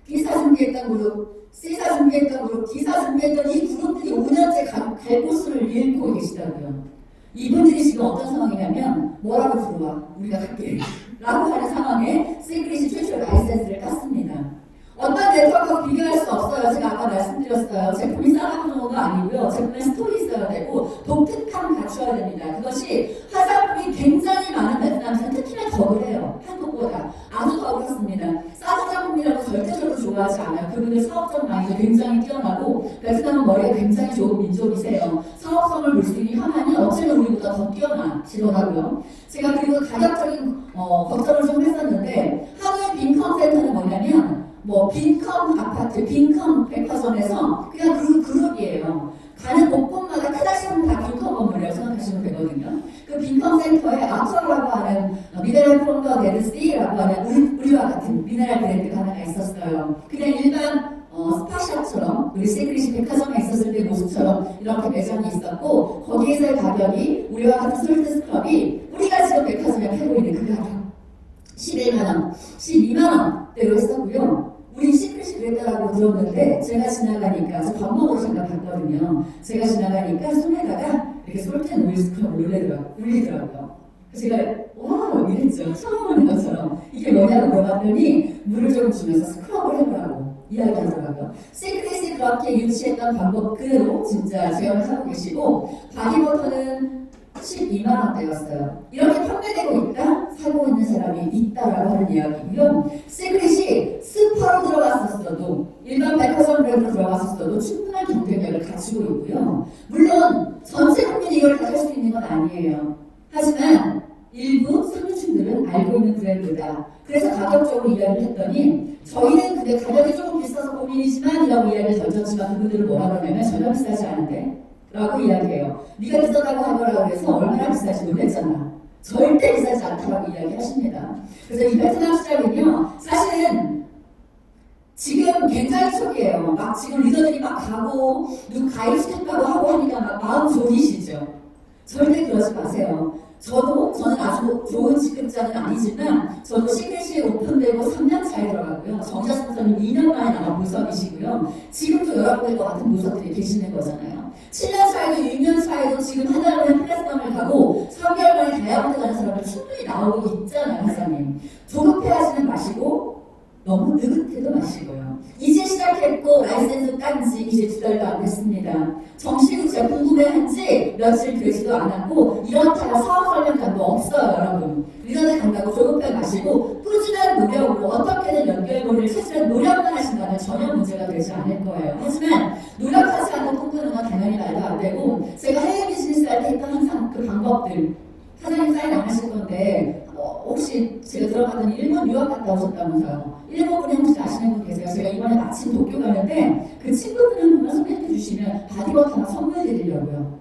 B사 준비했던 그룹, C사 준비했던 그룹, D사 준비했던 이 그룹들이 5년째 갈 곳을 잃고 계시다고요. 이분들이 지금 어떤 상황이냐면 뭐라고 들어와 우리가 갈게 라고 하는 상황에 시크릿이 최초 라이센스를 땄습니다. 어떤 네트워크하고 비교할 수 없어요. 제가 아까 말씀드렸어요. 제품이 싸가지고가 아니고요. 제품에 스토리 있어야 되고 독특함을 갖춰야 됩니다. 그것이 화장품이 굉장히 많은 베트남에서는 특히나 더 그래요. 한국보다 아주 더 그렇습니다. 싸 화장품이라고 절대적으로 좋아하지 않아요. 그분들 사업적 마인드 굉장히 뛰어나고 베트남은 머리가 굉장히 좋은 민족이세요. 사업성을 볼 수 있는 현안이 어쩌면 우리보다 더 뛰어나시더라고요. 제가 그리고 가격적인 걱정을 좀 했었는데 하노이 빈컴 센터는 뭐냐면 뭐 빈컴 아파트, 빈컴 백화점에서 그냥 그룹이에요. 가는 곳곳마다 크다시는 다 빈컴 건물이라고 생각하시면 되거든요. 그 빈컴 센터에 아처라고 하는 미네랄 프롬더 데드시라고 하는 우리와 같은 미네랄 브랜드가 하나가 있었어요. 그냥 일반 스파샵처럼 우리 시크릿이 백화점에 있었을 때 모습처럼 이렇게 매장이 있었고 거기에서의 가격이 우리와 같은 솔트 스크럽이 우리가 지금 백화점에 팔고 있는 그 가격 11만원, 12만원대로 했었고요. 우리 시크릿이 그랬다라고 들었는데 제가 지나가니까 저 밥 먹으러 잠깐 갔거든요. 제가 지나가니까 손에다가 이렇게 솔트앤 오일 스크럽을 올리더라고요. 제가 와 이랬죠. 처음 보는 것처럼 이게 뭐냐고 물어봤더니 물을 좀 주면서 스크럽을 해보라고 이야기하더라고요. 시크릿이 그렇게 유치했던 방법 그대로 진짜 제어를 하고 계시고 바디버터는 12만원대였어요. 이렇게 판매되고 있다? 사고 있는 사람이 있다라고 하는 이야기고요. 시크릿이 스파로 들어갔었어도 일반 백화점 브랜드로 들어갔었어도 충분한 경쟁력을 가지고 있고요. 물론 전체 국민이 이걸 다 할 수 있는 건 아니에요. 하지만 일부 상류층들은 알고 있는 브랜드다. 그래서 가격적으로 이야기를 했더니 저희는 근데 가격이 조금 비싸서 고민이지만 이라고 이야기를 던졌지만 그분들은 뭐라 그러냐면 전혀 비싸지 않은데 라고 이야기해요. 네가 비싸다고 하더라고 그래서 얼마나 비싸지 놀랬잖아. 절대 비싸지 않다라고 이야기하십니다. 그래서 이 베트남 시장은요 사실은 지금 굉장히 초기예요. 막 지금 리더들이 막 가고 누구 가입시켰다고 하고 하니까 막 마음 졸이시죠. 절대 그러지 마세요. 저는 아주 좋은 직급자는 아니지만 저도 시크릿이 오픈되고 3년 차에 들어가고요. 정자 선생님 2년 만에 나온 무석이시고요. 지금도 여러분들과 같은 무석들이 계시는 거잖아요. 7년 차에도 6년 차에도 지금 한 달 만에 플랫폼을 가고 3개월 만에 다이아몬드 가는 사람들 충분히 나오고 있잖아요. 사장님. 조급해하지는 마시고 너무 느긋해도 마시고요. 이제 시작했고 라이센스 딴 지 이제 2달도 안 됐습니다. 정식으로 제품 구매한 지 며칠 되지도 않았고 이렇다가 사업 설명장도 없어요. 여러분. 리더들 간다고 조급해 마시고 꾸준한 노력으로 어떻게든 연결고리를 찾으려 노력만 하신다면 전혀 문제가 되지 않을 거예요. 하지만 노력하지 않고 꿈꾸는 건 당연히 말도 안 되고 제가 해외 비즈니스 할 때 했던 항상 그 방법들 사장님 사인 안 하실 건데 혹시 제가 들어봤더니 일본 유학 갔다 오셨다면서요. 일본 분에 혹시 아시는 분 계세요? 제가 이번에 마침 도쿄 가는데 그 친구분을 한번 소개해 주시면 바디버터 하나 선물해 드리려고요.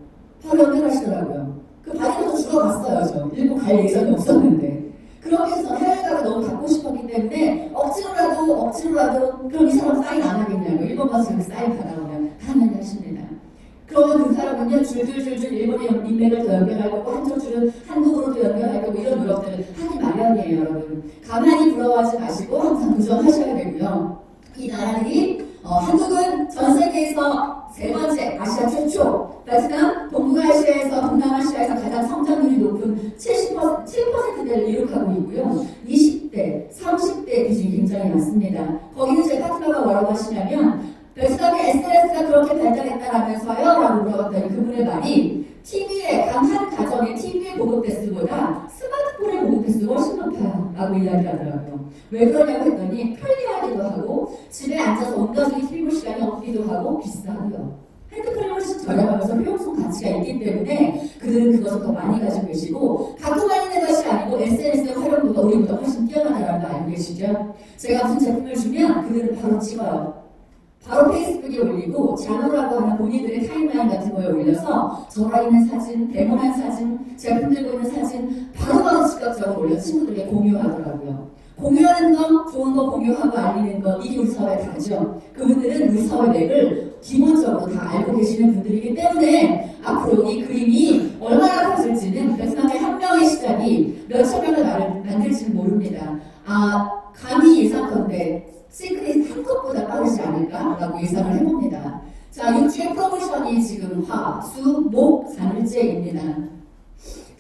바로 연결하시더라고요. 그 바디버터 주러 갔어요. 저 일본 갈 예정이 없었는데 그렇게 해서 해외 가서 너무 갖고 싶었기 때문에 억지로라도 그럼 이 사람 사인 안 하겠냐고 일본 가서 사인 받아오면 당연히 하십니다. 그러면 그 사람은요 줄줄줄줄 일본의 인맥을 더 연결할 거고 한쪽 줄은 한국으로도 연결할 거고 이런 노력들을 하기 마련이에요. 여러분 가만히 부러워하지 마시고 항상 도전하셔야 되고요. 이 나라들이 한국은 전 세계에서 세 번째 아시아 최초 베트남 동북아시아에서 동남아시아에서 가장 성장률이 높은 7%대를 이룩하고 있고요. 20대 30대 비중이 굉장히 많습니다. 거기는 제 파트너가 뭐라고 하시냐면 베트남의 SNS가 그렇게 발달했다라면서요? 라고 물어봤더니 그분의 말이 TV에 단 한 라고 이야기하더라고요. 왜 그러냐고 했더니 편리하기도 하고 집에 앉아서 온 가족이 TV 볼 시간이 없기도 하고 비싸고요. 핸드폰이 훨씬 저렴하면서 효용성 가치가 있기 때문에 그들은 그것을 더 많이 가지고 계시고 갖고만 있는 것이 아니고 SNS의 활용도가 우리보다 훨씬 뛰어나다는 거 알고 계시죠? 제가 무슨 제품을 주면 그들은 바로 찍어요. 바로 페이스북에 올리고 자료라고 하는 본인들의 타임라인 같은 거에 올려서 저와 있는 사진, 데모한 사진, 제품 들고 있는 사진 바로바로 즉각적으로 올려 친구들에게 공유하더라고요. 공유하는 건 좋은 거 공유하고 알리는 거 이게 우리 사회의 다죠. 그분들은 우리 사회 맥을 기본적으로 다 알고 계시는 분들이기 때문에 앞으로 이 그림이 얼마나 커질지는 베트남의 혁명의 시작이 몇천 명을 만들지는 모릅니다. 감히 예상컨대 시크릿 한것보다 빠르지 않을까라고 예상을 해봅니다. 자, 6주의 프로모션이 지금 화, 수, 목, 3일째입니다.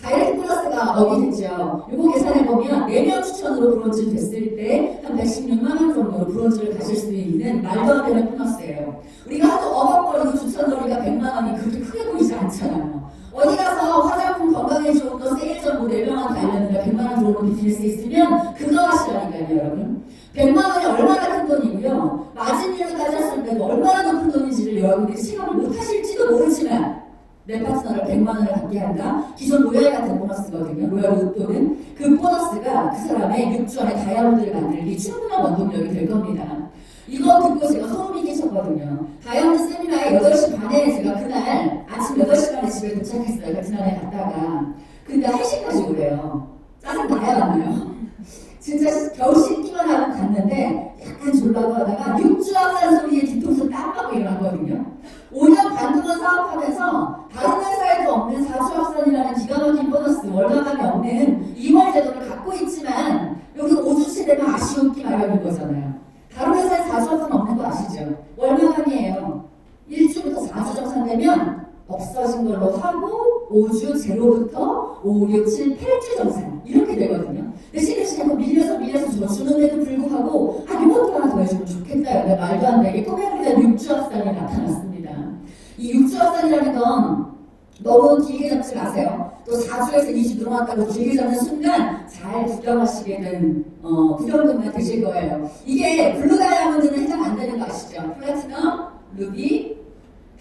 다이렉트 플러스가 어디 되죠? 이거 계산해보면 4명 추천으로 브론즈 됐을 때 한 116만원 정도로 브론즈를 가실 수 있는 말도 안 되는 보너스예요. 우리가 하도 어박거리고 추천거리가 100만원이 그렇게 크게 보이지 않잖아요. 어디 가서 화장품 건강에 좋은 거 세일 정보 4명한테 알렸는데 100만원 들어오는 비즈니스 있으면 그거 하시라니까요, 여러분. 100만원이 얼마나 큰 돈이고요. 마진율을 따졌을 때도 얼마나 높은 돈인지를 여러분들이 체감을 못하실지도 모르지만 내 파트너를 100만원을 갖게 한다. 기존 로얄 같은 보너스거든요. 로얄 로또는 그 보너스가 그 사람의 6주 안에 다이아몬드를 만들기 충분한 원동력이 될 겁니다. 이거 듣고 제가 소름이 끼쳤거든요. 다이아몬드 세미나에 8시 반에 제가 그날 아침 8시 반에 집에 도착했어요. 베트남에 갔다가. 근데 1시까지 오래요. 짜증 나야 안 나요? 진짜 겨우 씻기만 하고 갔는데 약간 졸라고 하다가 6주 앞산 소리에 뒤통수 딱 맞고 일어났거든요. 5년 반 동안 사업하면서 다른 회사에도 없는 4주 앞산이라는 기가 막힌 보너스, 월마감이 없는 2월 제도를 갖고 있지만 여기 5주치 되면 아쉬웠기 마련인 거잖아요. 다른 회사에 4주 앞산 없는 거 아시죠? 월마감이에요. 1주부터 4주 정산되면 없어진 걸로 하고 5주 제로부터 5, 6, 7, 8주 정산 이렇게 되거든요. 근데 시크릿이 밀려서 저 주는데도 불구하고 이것도 하나 더 해주면 좋겠다. 근데 말도 안 되게 꼬매기는 6주 합산이 나타났습니다. 이 6주 합산이라는 건 너무 길게 잡지 마세요. 또 4주에서 2주 들어왔다고 길게 잡는 순간 잘 구경하시게 된 구경꾼만 되실 거예요. 이게 블루 다이아몬드는 해당 안 되는 거 아시죠? 플래티넘, 루비,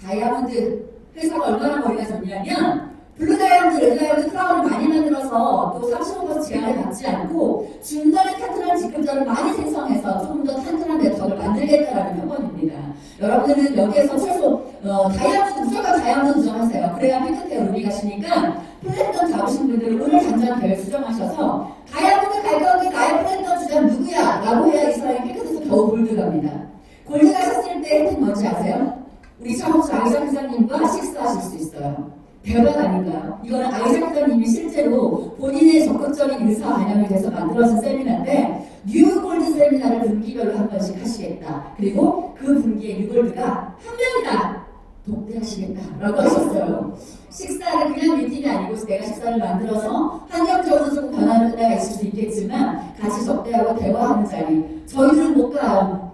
다이아몬드 회사가 얼마나 머리가 좋냐면 블루 다이아몬드, 레드 다이아몬드 크라운을 많이 만들어서 또 35% 제한을 받지 않고 중간에 탄탄한 직급자를 많이 생성해서 좀 더 탄탄한 네트워크를 만들겠다라는 표본입니다. 여러분들은 여기에서 최소 다이아몬드, 무조건 다이아몬드 수정하세요. 그래야 삐끗해요. 루비 가시니까 플래티넘 잡으신 분들은 오늘 당장 대회 수정하셔서 다이아몬드 갈 건데 나의 플래티넘 주장 누구야? 라고 해야 이 사람이 삐끗해서 겨우 골드 갑니다. 골드 가셨을 때 혜택 뭔지 아세요? 우리 창업주 아이작 회장님과 식사하실 수 있어요. 대박 아닌가요? 이거는 아이작 회장님이 실제로 본인의 적극적인 의사 반영이 돼서 만들어진 세미나인데 뉴골드 세미나를 분기별로 한 번씩 하시겠다. 그리고 그 분기에 뉴골드가 한 명이다. 독대하시겠다라고 하셨어요. 식사를 그냥 미팅이 아니고 내가 식사를 만들어서 환경적으로 조금 변화가 있을 수 있겠지만 같이 접대하고 대화하는 자리 저희들은 못 가요.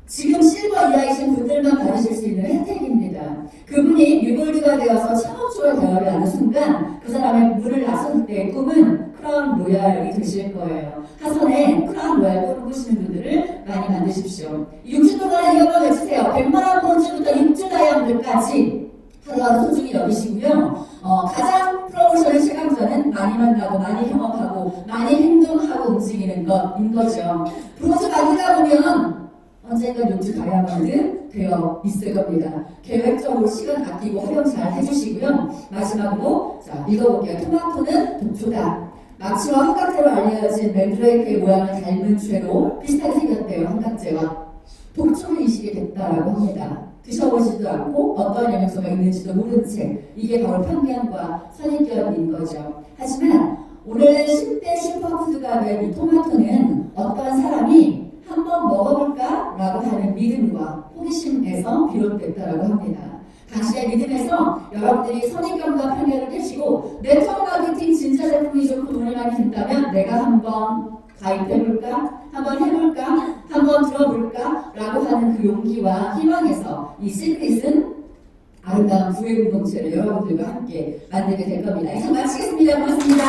지금 실버 이하이신 분들만 받으실 수 있는 혜택입니다. 그분이 뉴골드가 되어서 창업주와 대화를 하는 순간 그 사람의 문을 나설 때의 꿈은 크라운 로얄이 되실 거예요. 하선에 크라운 로얄 꿈을 꾸시는 분들을 많이 만드십시오. 6주 동안에 이것만 외치세요. 100만원 본주부터 6주 다이아몬드까지 하루하루 소중히 여기시고요. 가장 프로모션의 최강자는 많이 만나고 많이 경험하고 많이 행동하고 움직이는 것인 거죠. 브론즈 만들다 보면 언젠가 6주 다이아몬드 되어 있을 겁니다. 계획적으로 시간 아끼고 활용 잘 해주시고요. 마지막으로 자 읽어볼게요. 토마토는 독초다. 마치와 한각재로 알려진 맨드레이크의 모양을 닮은 죄로 비슷하게 생겼대요. 한각재와 독초를 인식이 됐다라고 합니다. 드셔보지도 않고 어떤 영양소가 있는지도 모른 채 이게 바로 편견과 선입견인 거죠. 하지만 오늘 10대 슈퍼푸드가 된 이 토마토는 어떤 사람이 한번 먹어볼까? 라고 하는 믿음과 호기심에서 비롯됐다라고 합니다. 당시의 믿음에서 여러분들이 선입견과 편견을 깨시고 네트워크 마케팅 진짜 제품이 좋고 돈을 많이 든다면 내가 한번 가입해볼까? 한번 해볼까? 한번 들어볼까? 라고 하는 그 용기와 희망에서 이 시크릿은 아름다운 부의 공동체를 여러분들과 함께 만들게 될 겁니다. 이상 마치겠습니다. 고맙습니다.